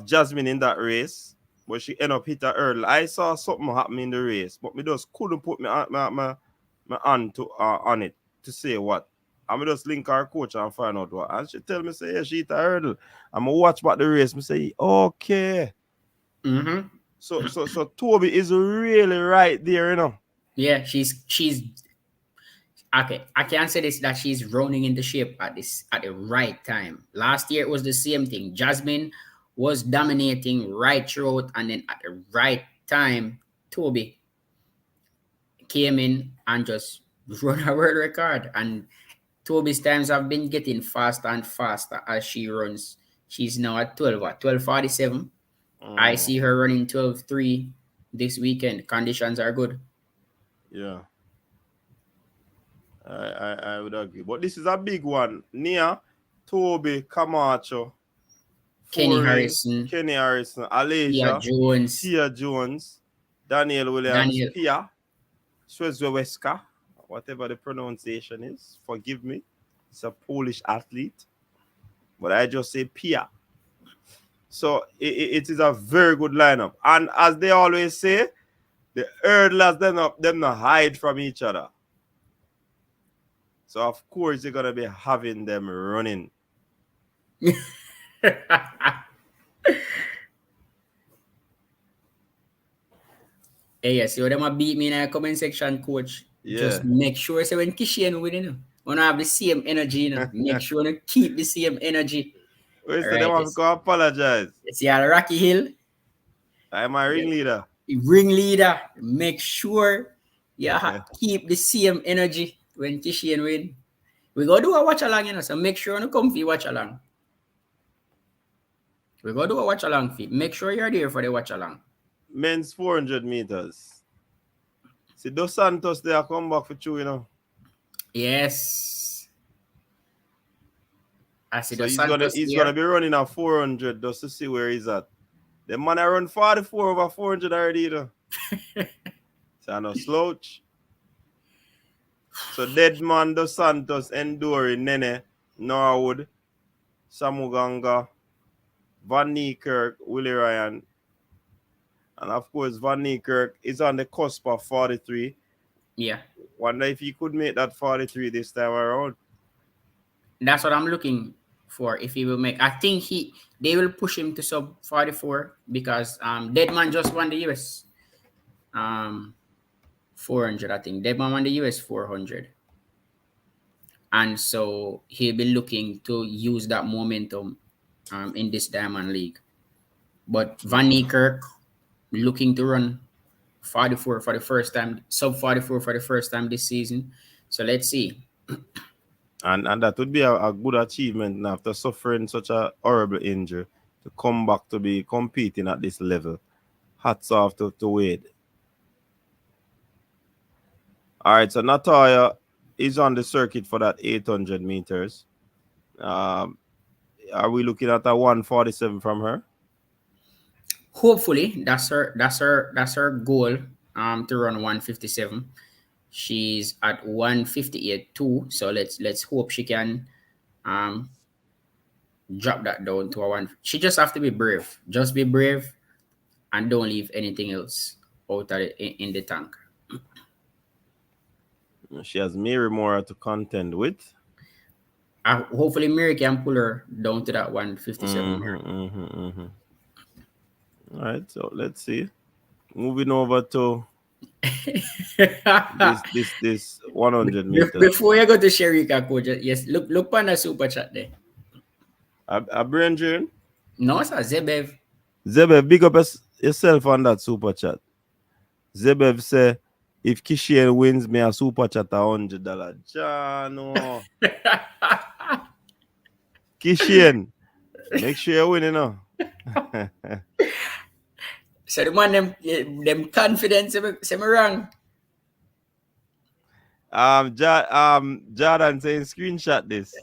S2: Jasmine in that race, but she ended up hit her early. I saw something happen in the race, but me just couldn't put my hand on it to say what. I'm just link her coach and find out what. And she tell me, say, yeah, she hit a hurdle. I'm going to watch back the race. I say, okay. So Toby is really right there, you know.
S3: Yeah, she's okay. I can say this, that she's running into shape at the right time. Last year it was the same thing. Jasmine was dominating right throughout, and then at the right time, Toby came in and just run a world record. And Toby's times have been getting faster and faster as she runs. She's now at 12:47. I see her running 12:3 this weekend. Conditions are good.
S2: Yeah. I would agree. But this is a big one. Nia, Toby, Camacho,
S3: Kenny Harrison,
S2: Alasia, Tia Jones, Daniel Williams, Pia, Szweska, whatever the pronunciation is. Forgive me. It's a Polish athlete. But I just say Pia. So it is a very good lineup. And as they always say, the hurdlers, them not hide from each other. So of course you're gonna be having them running.
S3: Hey, yes, you them beat me in a comment section, coach. Yeah. Just make sure so when Kishian win, you know, when I have the same energy, you know, make sure to keep the same energy.
S2: Wait, so they want to go apologize.
S3: It's Rocky Hill.
S2: I'm a ringleader.
S3: Ringleader. Make sure you keep the same energy when Kishian win. We go do a watch along, you know, so make sure you come for watch along. We go do a watch along feed. Make sure you're there for the watch along.
S2: Men's 400 meters. See, Dos Santos, they are come back for you, you know.
S3: Yes. I see.
S2: So he's gonna be running a 400 just to see where he's at. The man I run 44 over 400 already, you know. So I know slouch. So Deadman, Dos Santos, Enduri, Nene, Norwood, Samuganga, Van Niekerk, Willie Ryan, And of course, Van Niekerk is on the cusp of 43.
S3: Yeah.
S2: Wonder if he could make that 43 this time around.
S3: That's what I'm looking for. If he will make, I think they will push him to sub 44 because Deadman just won the US 400. I think Deadman won the US 400, and so he'll be looking to use that momentum in this Diamond League. But Van Niekerk looking to run 44 for the first time, sub 44 for the first time this season. So let's see.
S2: And that would be a good achievement after suffering such a horrible injury to come back to be competing at this level. Hats off to Wade. All right, so Natalia is on the circuit for that 800 meters. Are we looking at a 147 from her?
S3: Hopefully, that's her goal. To run 157. She's at 158 too. So let's hope she can drop that down to a one. She just have to be brave. Just be brave, and don't leave anything else out of in the tank.
S2: She has Mary Mora to contend with.
S3: Hopefully, Mary can pull her down to that 157.
S2: All right, so let's see. Moving over to this 100 meters.
S3: Before you go to Shericka, coach, yes, look on the super chat there.
S2: A brain drain?
S3: No, sir, Zebev.
S2: Zebev, big up yourself on that super chat. Zebev say, if Kishian wins me a super chat $100. Jano. Kishian, make sure you win, you know.
S3: So the man them confidence say me wrong.
S2: Jordan saying screenshot this.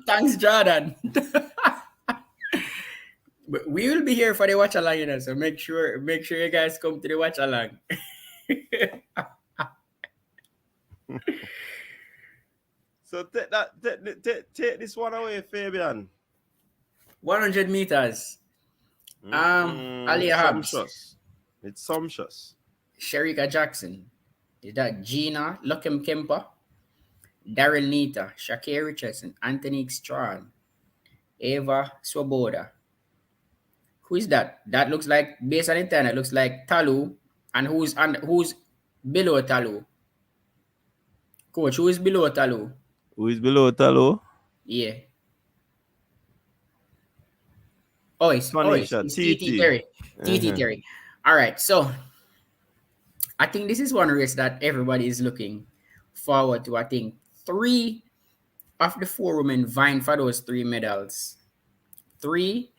S3: Thanks, Jordan. But we will be here for the watch along, you know. So make sure you guys come to the watch along.
S2: So take this one away, Fabian.
S3: 100 meters. Alia Habs.
S2: It's sumptuous.
S3: Shericka Jackson. Is that Gina Luckham Kemper? Daryl Nita, Shakir Richardson, Anthony Strawn, Eva Swoboda. Who is that? That looks like, based on internet, looks like Talu. And who's below Talu? Coach, who is below Talu?
S2: Who is below Talu?
S3: Yeah. It's TT Terry. TT Terry. All right, so I think this is one race that everybody is looking forward to. I think 3 of the 4 women vying for those 3 medals. 3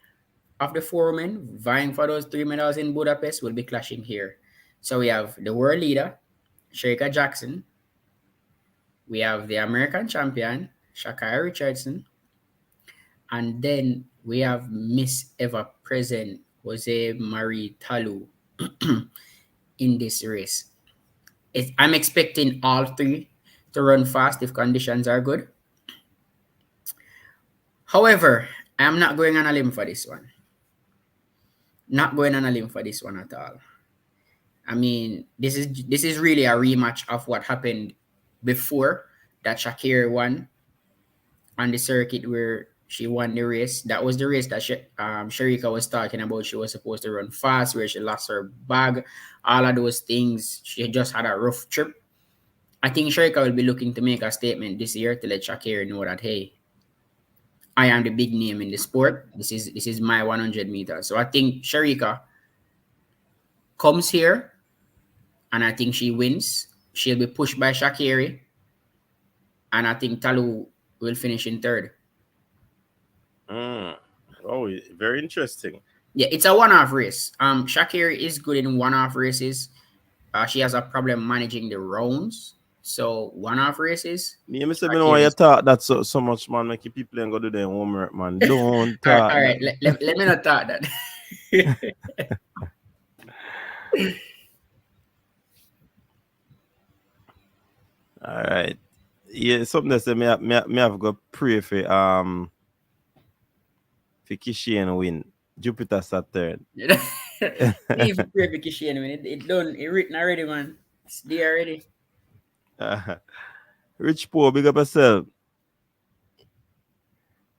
S3: of the 4 women vying for those 3 medals in Budapest will be clashing here. So we have the world leader, Shericka Jackson. We have the American champion, Shakira Richardson. And then we have Miss Ever Present, Jose Marie Talu, in this race. I'm expecting all 3 to run fast if conditions are good. However, I'm not going on a limb for this one. Not going on a limb for this one at all. I mean, this is really a rematch of what happened before that Shakira won on the circuit where she won the race. That was the race that Shericka was talking about. She was supposed to run fast, where she lost her bag, all of those things. She just had a rough trip. I think Shericka will be looking to make a statement this year to let Shakira know that, hey, I am the big name in the sport. This is my 100 meters. So I think Shericka comes here, and I think she wins. She'll be pushed by Shakira, and I think Talu will finish in 3rd.
S2: Oh, very interesting.
S3: Yeah, it's a one-off race. Shakira is good in one-off races. She has a problem managing the rounds. So one-off races.
S2: Me know why you talk that so much, man. Make people ain't go do their homework, man. Don't talk.
S3: All right, let me not talk that.
S2: All right. Yeah, something that say me have got pray for Kishian win. Jupiter Saturn.
S3: Leave the verification, man. It done. It written already, man. It's there already.
S2: Rich Poor, big up herself.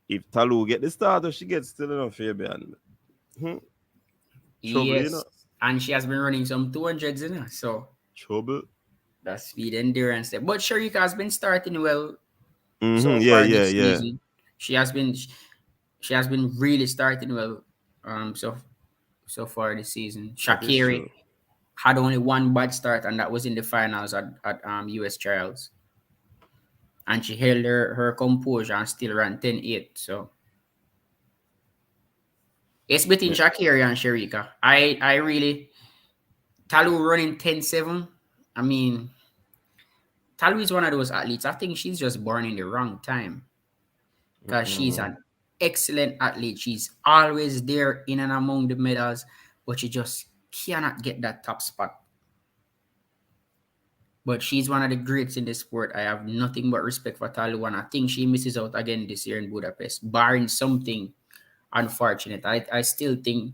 S2: If Talu get the starter, she gets still enough, Fabian. Trouble, you know.
S3: Yes. And she has been running some 200s, you know. So
S2: Trouble.
S3: that's speed endurance there. But Shericka has been starting well so
S2: Yeah,
S3: far
S2: yeah,
S3: this
S2: yeah.
S3: season. She has been really starting well. So far this season.
S2: That is
S3: Shakiri
S2: true.
S3: had only one bad start, and that was in the finals at US trials. And she held her composure and still ran 10-8. So it's between
S2: Yeah.
S3: Shakiri and Shericka. I really Talu running 10-7. I mean, Talu is one of those athletes. I think she's just born in the wrong time. Because she's an excellent athlete. She's always there in and among the medals, but she just cannot get that top spot. But she's one of the greats in the sport. I have nothing but respect for Talu, and I think she misses out again this year in Budapest, barring something unfortunate. I still think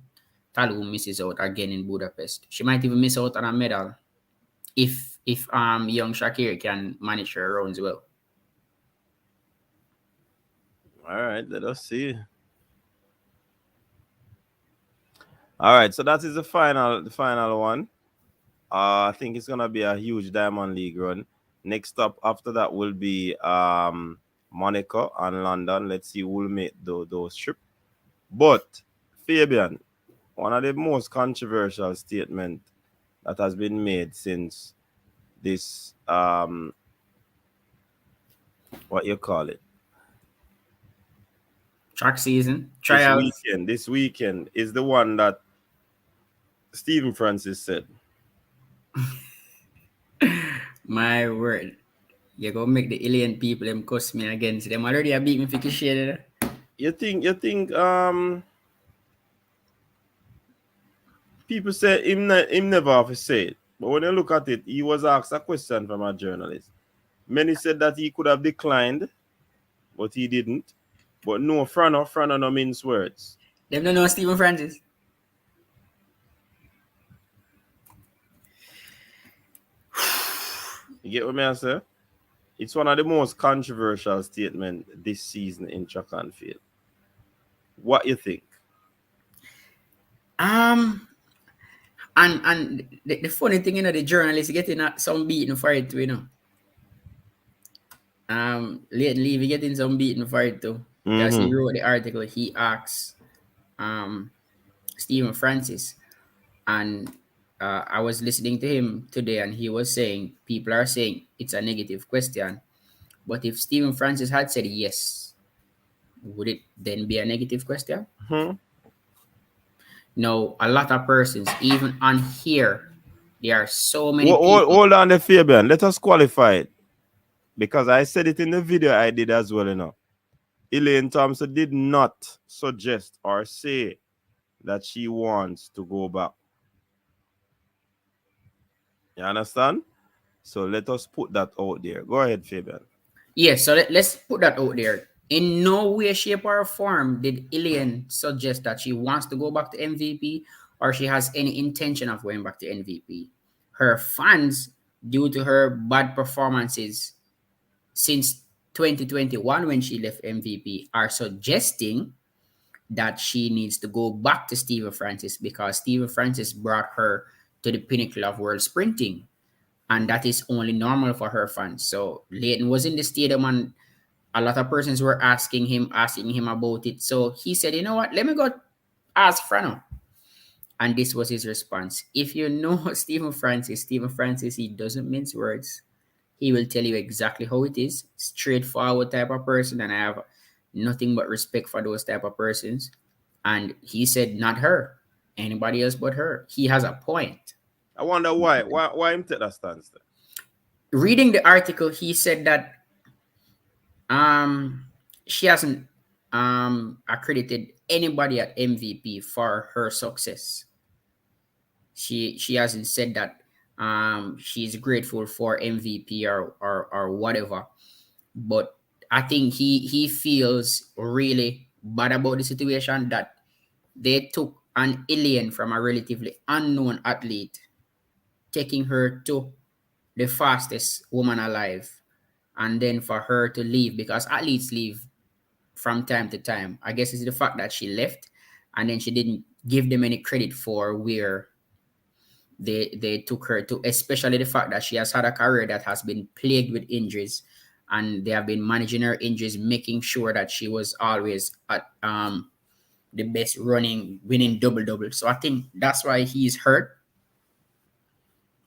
S3: Talu misses out again in Budapest. She might even miss out on a medal if young Shakir can manage her rounds well.
S2: All right, let us see. All right, so that is the final one. I think it's gonna be a huge Diamond League run. Next up after that will be Monaco and London. Let's see who will make those trips. But Fabian, one of the most controversial statement that has been made since this what you call it
S3: Track season,
S2: this
S3: trials.
S2: weekend is the one that Stephen Francis said.
S3: My word. You go make the alien people them cuss me against them. Already I beat me for shade.
S2: You think people say him never have to say it. But when you look at it, he was asked a question from a journalist. Many said that he could have declined, but he didn't. But no, Frano no means words.
S3: Them don't know Stephen Francis.
S2: You get what I say? It's one of the most controversial statements this season in track and field. What you think?
S3: And the funny thing, the journalists getting some beating for it too, Leighton Levy getting some beating for it too. Because he wrote the article, he asks Stephen Francis, and I was listening to him today, and he was saying people are saying it's a negative question, but if Stephen Francis had said yes, would it then be a negative question? No, a lot of persons, even on here, there are so many people.
S2: Hold on the Fabian. Let us qualify it. Because I said it in the video I did as well, Elaine Thompson did not suggest or say that she wants to go back. You understand? So let us put that out there. Go ahead, Fabian.
S3: Yes, so let's put that out there. In no way, shape, or form did Ilian suggest that she wants to go back to MVP or she has any intention of going back to MVP. Her fans, due to her bad performances since 2021 when she left MVP, are suggesting that she needs to go back to Stephen Francis because Stephen Francis brought her to the pinnacle of world sprinting. And that is only normal for her fans. So Leighton was in the stadium and a lot of persons were asking him about it. So he said, you know what, let me go ask Frano. And this was his response. If you know Stephen Francis, he doesn't mince words. He will tell you exactly how it is. Straightforward type of person. And I have nothing but respect for those type of persons. And he said, not her. Anybody else but her. He has a point.
S2: I wonder why him take that stance there?
S3: Reading the article, he said that she hasn't accredited anybody at MVP for her success. She hasn't said that she's grateful for MVP or whatever. But I think he feels really bad about the situation that they took an alien from a relatively unknown athlete, taking her to the fastest woman alive, and then for her to leave, because athletes leave from time to time. I guess it's the fact that she left and then she didn't give them any credit for where they took her to, especially the fact that she has had a career that has been plagued with injuries, and they have been managing her injuries, making sure that she was always at the best running, winning double. So I think that's why he's hurt.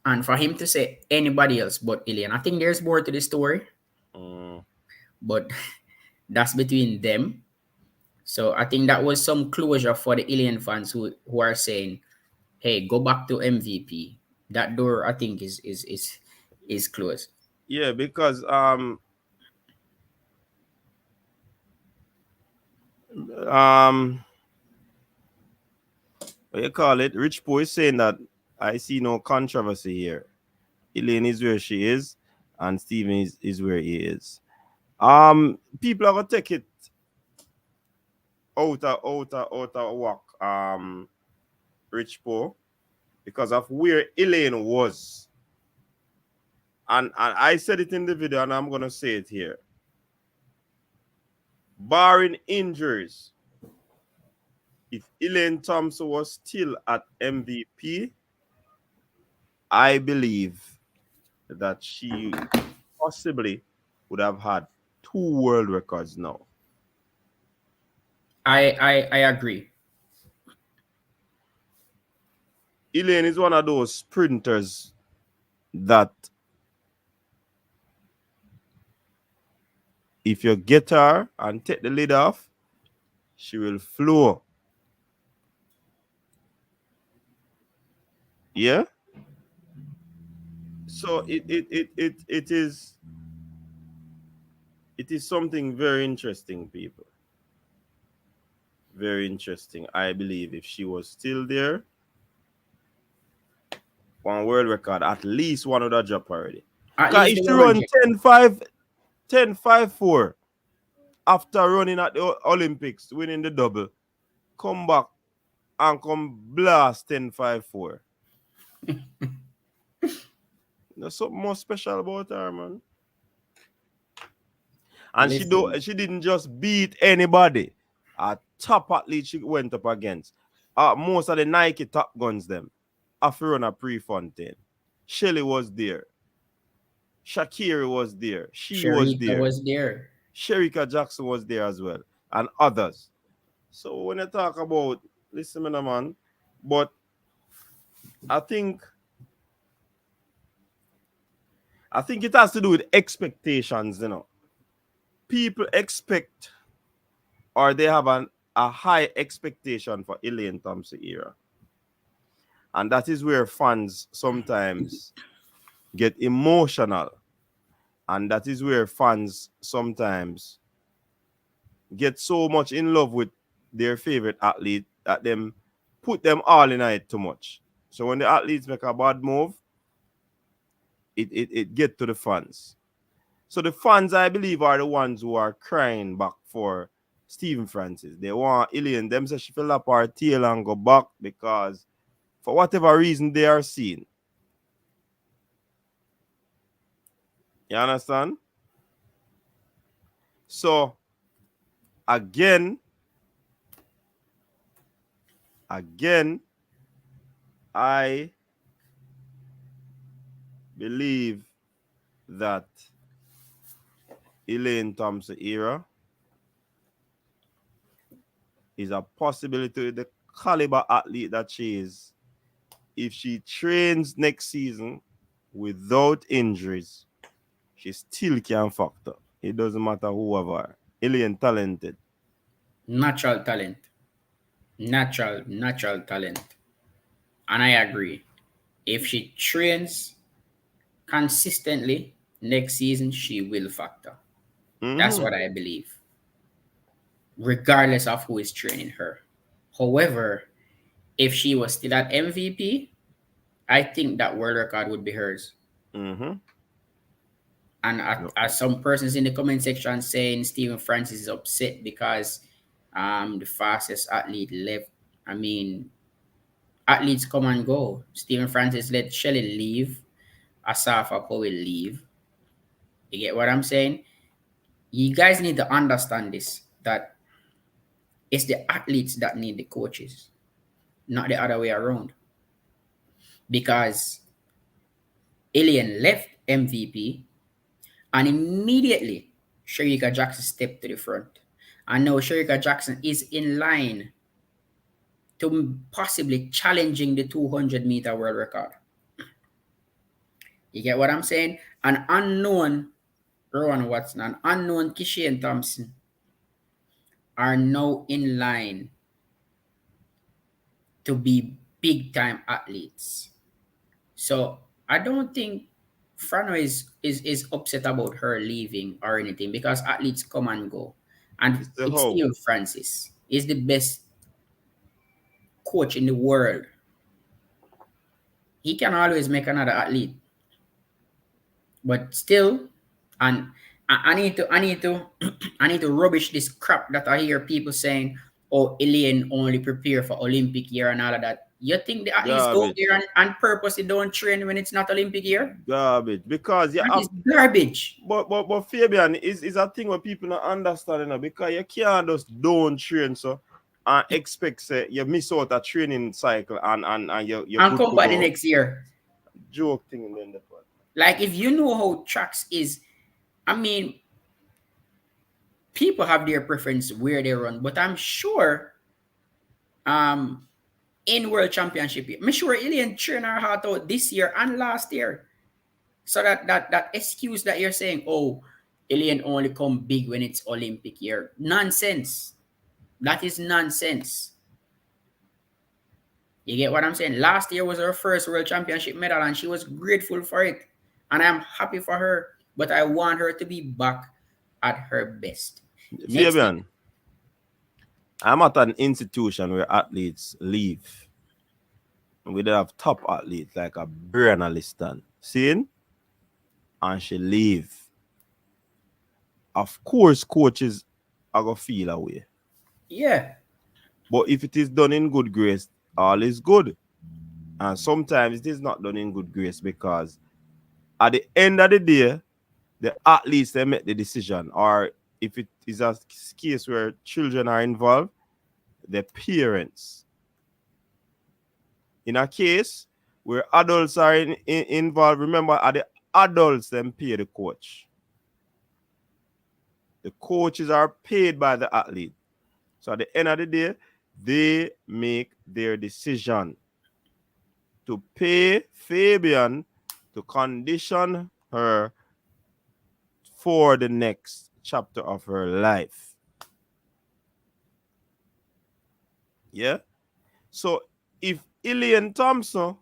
S3: And for him to say anybody else but Ilian, I think there's more to the story, but that's between them. So I think that was some closure for the Ilian fans who are saying, "Hey, go back to MVP." That door, I think, is closed.
S2: Yeah, because what you call it? Rich Poe is saying that I see no controversy here. Elaine is where she is, and Steven is where he is. People are gonna take it out of work. Rich Poe, because of where Elaine was. And I said it in the video, and I'm gonna say it here. Barring injuries, if Elaine Thompson was still at MVP, I believe that she possibly would have had 2 world records now.
S3: I agree.
S2: Elaine is one of those sprinters that if you get her and take the lid off, she will flow. Yeah. So it is something very interesting, people. Very interesting. I believe if she was still there, one world record, at least one would have dropped already.
S3: At
S2: Because
S3: least
S2: if
S3: they
S2: she
S3: were
S2: run 10-5-4 after running at the Olympics, winning the double, come back and come blast 10-5-4. There's something more special about her, man. And
S3: Listen,
S2: she didn't just beat anybody. A top athlete she went up against. Most of the Nike top guns them. Afrona Prefontaine. Shelly was there. Shakira was there. She was
S3: Shericka
S2: there.
S3: was there.
S2: Shericka Jackson was there as well. And others. So when you talk about, listen, man, but I think it has to do with expectations, you know. People expect, or they have a high expectation for Elaine Thompson era. And that is where fans sometimes get emotional. And that is where fans sometimes get so much in love with their favorite athlete that them put them all in it too much. So when the athletes make a bad move, it get to the fans. So the fans, I believe, are the ones who are crying back for Stephen Francis. They want Elaine. Them say she fill up her tail and go back because for whatever reason they are seeing. You understand? So again, I believe that Elaine Thompson era is a possibility with the caliber athlete that she is. If she trains next season without injuries, she still can factor. It doesn't matter whoever. Elaine talented.
S3: Natural talent. Natural talent. And I agree. If she trains consistently next season, she will factor. That's what I believe, regardless of who is training her. However, if she was still at MVP, I think that world record would be hers.
S2: Mm-hmm.
S3: And as some persons in the comment section saying Stephen Francis is upset because the fastest athlete left. I mean, Athletes come and go. Stephen Francis let Shelley leave. Asafa Powell leave. You get what I'm saying? You guys need to understand this, that it's the athletes that need the coaches, not the other way around. Because Alien left MVP and immediately Shericka Jackson stepped to the front. And now Shericka Jackson is in line to possibly challenging the 200-meter world record. You get what I'm saying? An unknown Rowan Watson, an unknown Kishane Thompson are now in line to be big time athletes. So I don't think Frano is upset about her leaving or anything, because athletes come and go. And
S2: It's the
S3: it's
S2: how.
S3: still Francis. He's the best coach in the world. He can always make another athlete. But still, and I need to I need to rubbish this crap that I hear people saying, oh, Elaine only prepare for Olympic year and all of that. You think the athletes go
S2: Garbage.
S3: there and purposely don't train when it's not Olympic year?
S2: Garbage. Because you
S3: That
S2: have
S3: is garbage.
S2: but Fabian is a thing where people not understanding now, because you can't just don't train so and expect say you miss out a training cycle and you're
S3: And
S2: good
S3: come
S2: to
S3: back the
S2: go.
S3: next year.
S2: Joke thing in the end of it.
S3: Like, if you know how tracks is, I mean, people have their preference where they run, but I'm sure in World Championship, I'm sure Ilian trained her heart out this year and last year. So that excuse that you're saying, oh, Ilian only come big when it's Olympic year. Nonsense. That is nonsense. You get what I'm saying? Last year was her first World Championship medal and she was grateful for it. And I'm happy for her. But I want her to be back at her best. Next thing,
S2: Fabian, I'm at an institution where athletes leave. We don't have top athletes like a Brianna Liston. Seeing? And she leave. Of course, coaches are gonna feel away.
S3: yeah.
S2: But if it is done in good grace, all is good. And sometimes it is not done in good grace, because at the end of the day, the athletes they make the decision. Or if it is a case where children are involved, the parents. In a case where adults are involved, remember, are the adults then pay the coach. The coaches are paid by the athlete. So at the end of the day, they make their decision to pay Fabian to condition her for the next chapter of her life. Yeah? So if Elaine Thompson,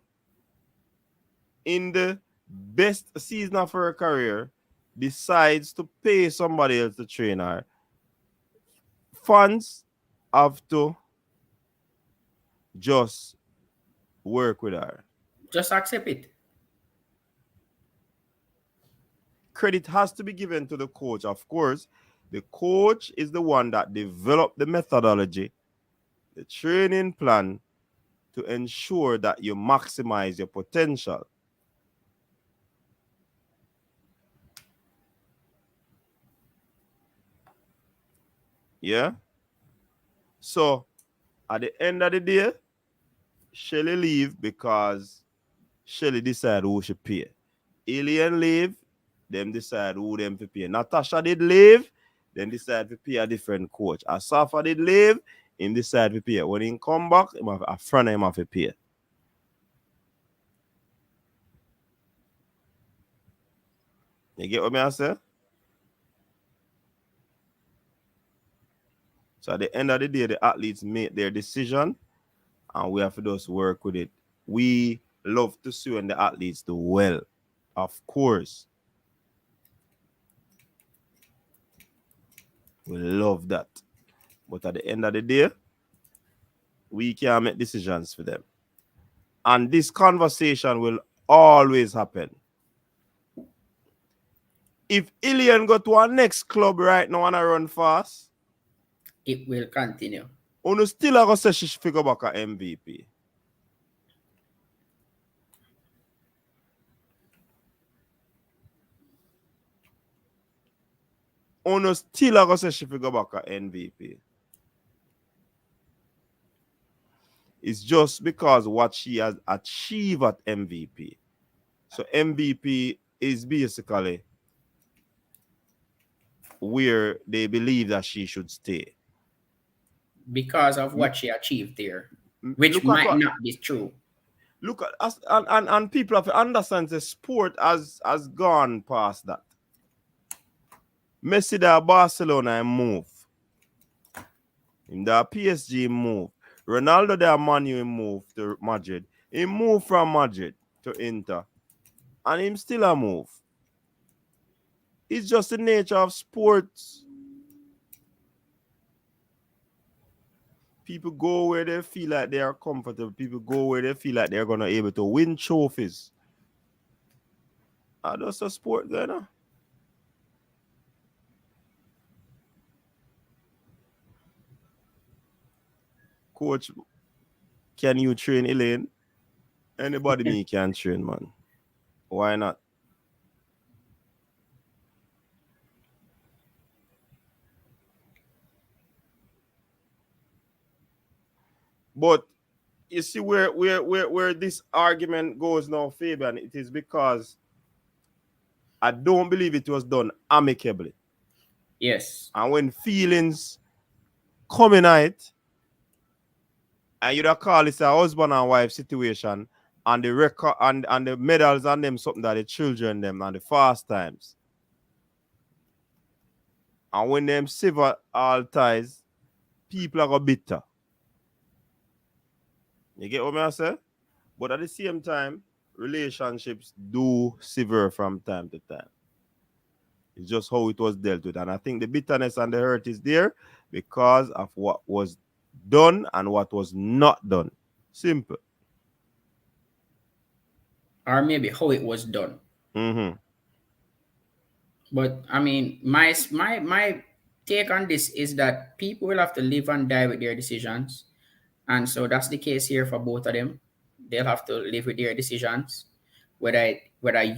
S2: in the best season of her career, decides to pay somebody else to train her, fans have to just work with her.
S3: Just accept it.
S2: Credit has to be given to the coach. Of course, the coach is the one that developed the methodology, the training plan to ensure that you maximize your potential. Yeah? So, at the end of the day, Shelly leave because Shelly decide who should pay. Alien leave, them decide who them to pay. Natasha did leave, then decide to pay a different coach. Asafa did leave, him decide to pay. When he come back, him have a friend him have to pay. You get what I say? So at the end of the day, the athletes make their decision and we have to just work with it. We love to see when the athletes do well. Of course. We love that. But at the end of the day, we can't make decisions for them. And this conversation will always happen. If Ilian go to our next club right now and I run fast,
S3: It will continue.
S2: Uno still are going to say she figure back a MVP. Ono still a go say she fi go back at MVP. It's just because what she has achieved at MVP. So MVP is basically where they believe that she should stay.
S3: Because of what she achieved there, which
S2: Look at
S3: might
S2: what
S3: not be true.
S2: look at us, and people have to understand the sport has gone past that. Messi da Barcelona move. In the PSG move. Ronaldo da Man U move to Madrid. He moved from Madrid to Inter. And him still a move. It's just the nature of sports. People go where they feel like they are comfortable. People go where they feel like they're gonna be able to win trophies. And that's a sport going on. Coach, can you train Elaine? Anybody me can train, man. Why not? But you see where this argument goes now, Fabian, it is because I don't believe it was done amicably.
S3: Yes.
S2: And when feelings come in it, and you don't call this a husband and wife situation, and the record and the medals and them something that the children them and the fast times. And when them sever all ties, people are go bitter. You get what I say? But at the same time, relationships do sever from time to time. It's just how it was dealt with. And I think the bitterness and the hurt is there because of what was done and what was not done. Simple.
S3: Or maybe how it was done.
S2: Mm-hmm.
S3: But I mean, my take on this is that people will have to live and die with their decisions. And so that's the case here for both of them. They'll have to live with their decisions. Whether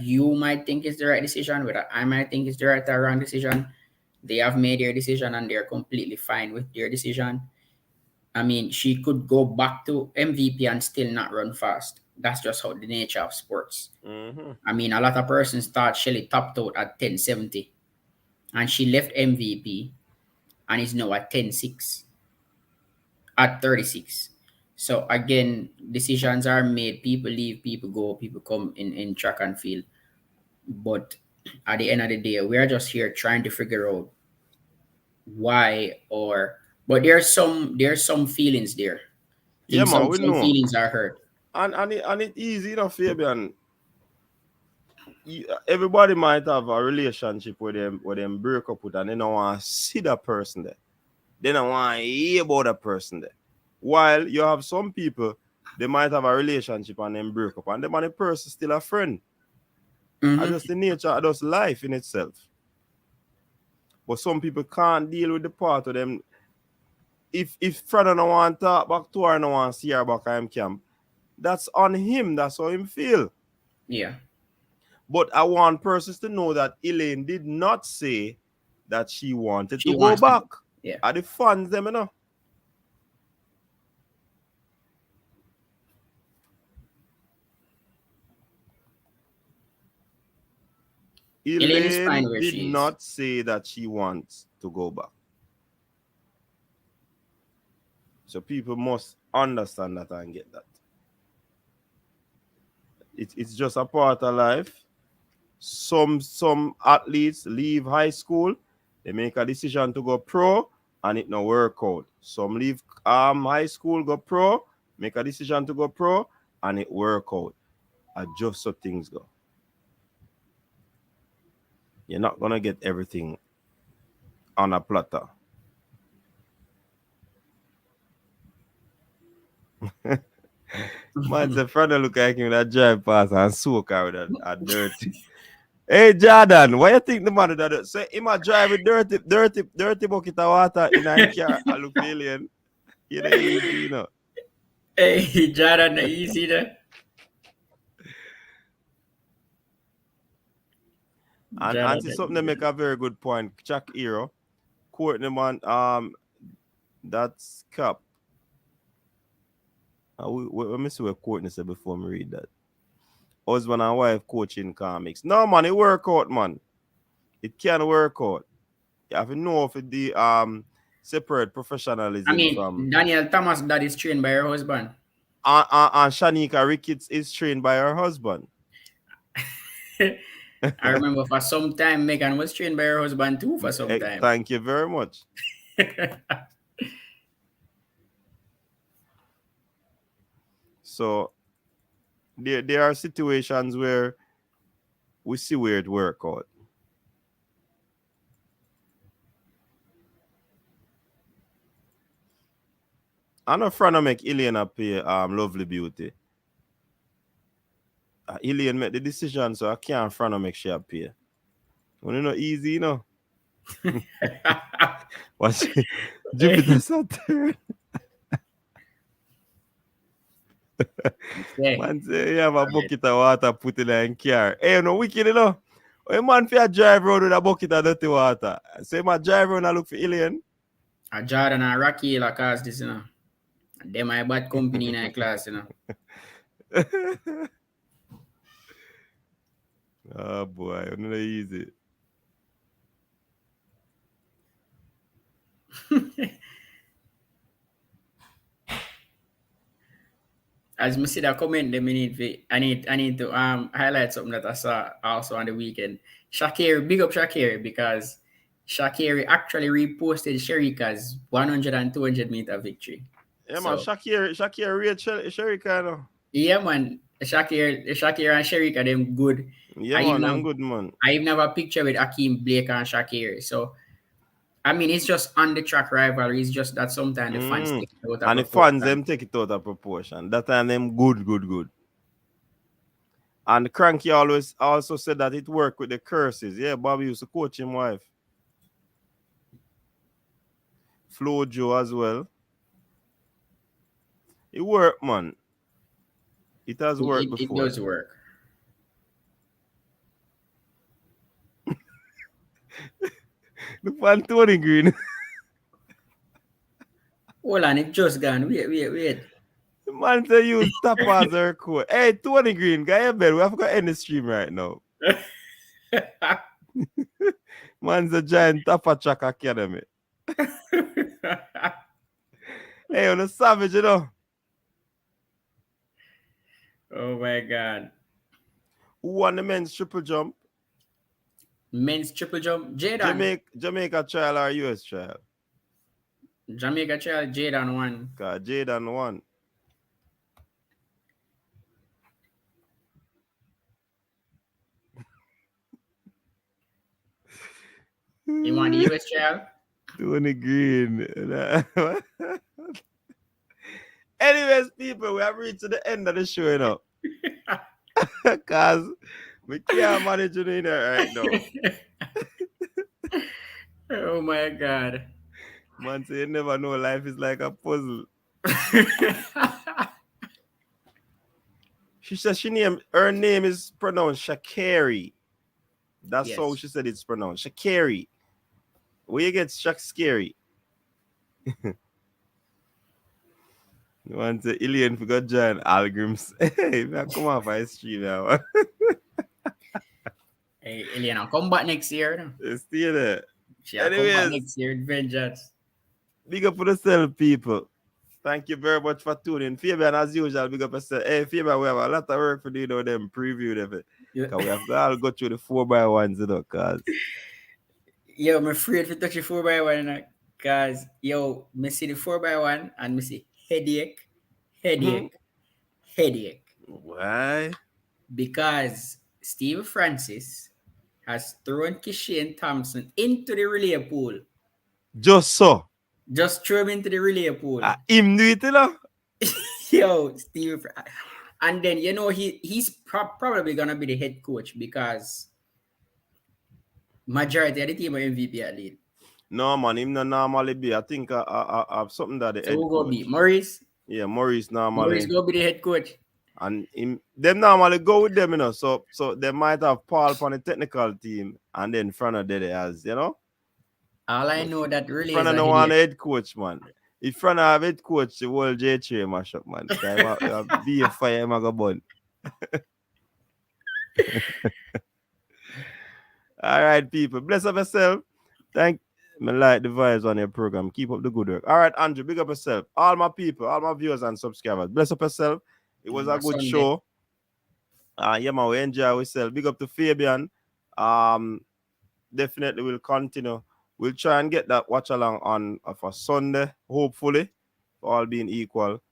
S3: you might think it's the right decision, whether I might think it's the right or wrong decision, they have made their decision and they're completely fine with their decision. I mean, she could go back to MVP and still not run fast. That's just how the nature of sports.
S2: Mm-hmm.
S3: I mean, a lot of persons thought Shelly topped out at 1070 and she left MVP and is now at 10.6 at 36. So again, decisions are made. People leave, people go, people come in track and field. But at the end of the day, we're just here trying to figure out why but there's some feelings there. I
S2: Yeah,
S3: think
S2: man,
S3: some
S2: we know.
S3: feelings are hurt.
S2: And it easy, you know, Fabian. Everybody might have a relationship with them break up with and they don't want to see that person there. They don't want to hear about that person there. While you have some people, they might have a relationship and then break up and them and the person still a friend.
S3: Mm-hmm.
S2: That's just the nature of just life in itself. But some people can't deal with the part of them. If Fred don't want to talk back to her and don't want to see her back at him camp, that's on him. That's how him feel.
S3: Yeah.
S2: But I want persons to know that Elaine did not say that she wanted
S3: She
S2: to go
S3: wants to
S2: back.
S3: Yeah.
S2: Are the fans them, you know?
S3: Elaine is fine
S2: Elaine
S3: where
S2: did
S3: she is.
S2: not say that she wants to go back. So people must understand that and get that. It's just a part of life. Some athletes leave high school, they make a decision to go pro, and it no work out. Some leave high school, go pro, make a decision to go pro, and it work out. And just so things go. You're not gonna get everything on a platter. Man, the friend look like him that drive past and soak out a dirty. Hey Jordan, why you think the man that say him a drive with dirty bucket of water in a car? I look alien. You know easy, you know.
S3: Hey, Jordan, easy there.
S2: And see something they make a very good point. Chuck Hero, Courtney man, that's Cap. Let me see what Courtney said before me read that. Husband and wife coaching comics. No man, it work out, man. It can work out. You have to know if the separate professionalism
S3: I mean,
S2: from
S3: Daniel Thomas that is trained by her husband.
S2: and Shanika Ricketts is trained by her husband.
S3: I remember for some time Megan was trained by her husband too for some time.
S2: Thank you very much. So there are situations where we see where it work out. I'm not trying to make Ilian appear lovely beauty. Ilian made the decision, so I can't front to make she appear. Well, you know, easy, you know. Watch Jupiter Saturn. Man say you have a bucket of water put in a car. Hey, you know, wicked, you know. A man for a drive road with a bucket of dirty water. So my drive road and look for Ilian.
S3: A Jordan and Rocky la cause this, you know. They my bad company in a class, you know.
S2: Oh boy, not easy.
S3: As me see that comment, I need to highlight something that I saw also on the weekend. Shakiri, big up Shakiri, because Shakiri actually reposted Shericka's 100 and 200 meter victory.
S2: Yeah, man, Shakiri real Shericka, no?
S3: Yeah, man. Shakiri and Shericka, them good.
S2: Yeah, I'm good, man.
S3: I even have a picture with Akeem Blake and Shakiri. So, I mean, it's just on the track rivalry. It's just that sometimes the fans take it out of
S2: and the fans them take it out of proportion. That time them good. And Cranky always also said that it worked with the curses. Yeah, Bobby used to coach him wife. Flo Joe as well. It worked, man. It has worked before.
S3: It does work.
S2: The fan Tony Green.
S3: Hold on, it just gone. Wait.
S2: The man say use tap as her quote. Hey, Tony Green, guy your bed. We have to end the stream right now. Man's a giant Tapa Track Academy. Hey, on a savage, you know.
S3: Oh my God.
S2: Who won the men's triple jump?
S3: Men's triple jump, Jaden.
S2: Jamaica trial or US trial?
S3: Jamaica trial, Jaden won.
S2: God, Jaden won.
S3: He won the US trial.
S2: Tony Green. Anyways, people, we have reached the end of the show, you know. Because we can't manage it in there right now.
S3: Oh my God.
S2: Man, say you never know, life is like a puzzle. She says her name is pronounced Shakiri. That's how she said it's pronounced. Shakiri. Where you get Shak Scary? You want to alien forgot John Algrims. Hey, man, come on for his stream now.
S3: Hey, Eliana, come back next year.
S2: No? Stay there.
S3: Come back next year, vengeance.
S2: Big up for yourself, people. Thank you very much for tuning in. Fabian, as usual, big up yourself. Hey, Fabian, we have a lot of work for doing them preview them. Yeah. We have to all go through the 4x1s, you know, cause.
S3: Yo, I'm afraid to touch the 4x1, cause yo, me see the 4x1 and me see headache.
S2: Why?
S3: Because Steve Francis has thrown Kishane Thompson into the relay pool.
S2: Just so.
S3: Just throw him into the relay pool.
S2: Him do it, you know?
S3: Yo, Steve. And then, you know, he's probably going to be the head coach because majority of the team are MVP at lead.
S2: No, man, him not normally be. I think I have something that the
S3: so
S2: head
S3: who
S2: coach.
S3: Go be Maurice?
S2: Yeah, Maurice normally.
S3: Maurice go be the head coach.
S2: And them normally go with them, So they might have Paul on the technical team, and then Frano did it as,
S3: All I know that really is
S2: Frano
S3: a
S2: no want
S3: headache.
S2: head coach, man. If Frano have head coach, the whole J3 mash up, man. Be a fire, him a go burn. All right, people. Bless up yourself. Thank me like the vibes on your program. Keep up the good work. All right, Andrew, big up yourself. All my people, all my viewers and subscribers. Bless up yourself. It was a good
S3: Sunday.
S2: show. Yeah, man, we enjoy ourselves. Big up to Fabian. Definitely will continue. We'll try and get that watch along on for Sunday, hopefully, for all being equal.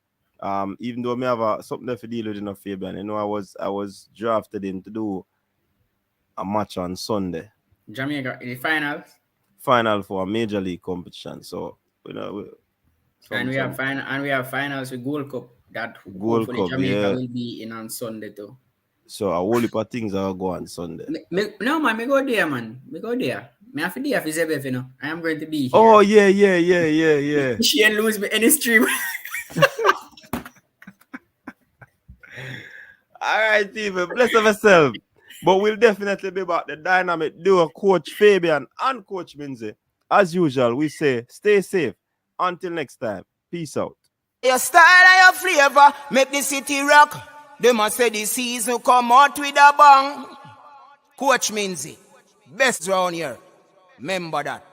S2: Even though me have something there for deal with Fabian. I was drafted in to do a match on Sunday.
S3: Jamaica in the finals.
S2: Final for a major league competition. So we
S3: have finals with Gold Cup that
S2: Gold
S3: hopefully
S2: Cup,
S3: Jamaica
S2: yeah.
S3: will be in on Sunday too.
S2: So a whole heap of things are go on Sunday.
S3: No man, me go there, man. Me go there. Me have to there for Zebef, I am going to be here.
S2: Oh yeah.
S3: She ain't lose me any stream.
S2: All right, people, bless yourself. But we'll definitely be back. The dynamic duo, Coach Fabian and Coach Minzy. As usual, we say stay safe. Until next time, peace out.
S1: Your style and your flavor make the city rock. They must say the season come out with a bang. Coach Minzy, best round here. Remember that.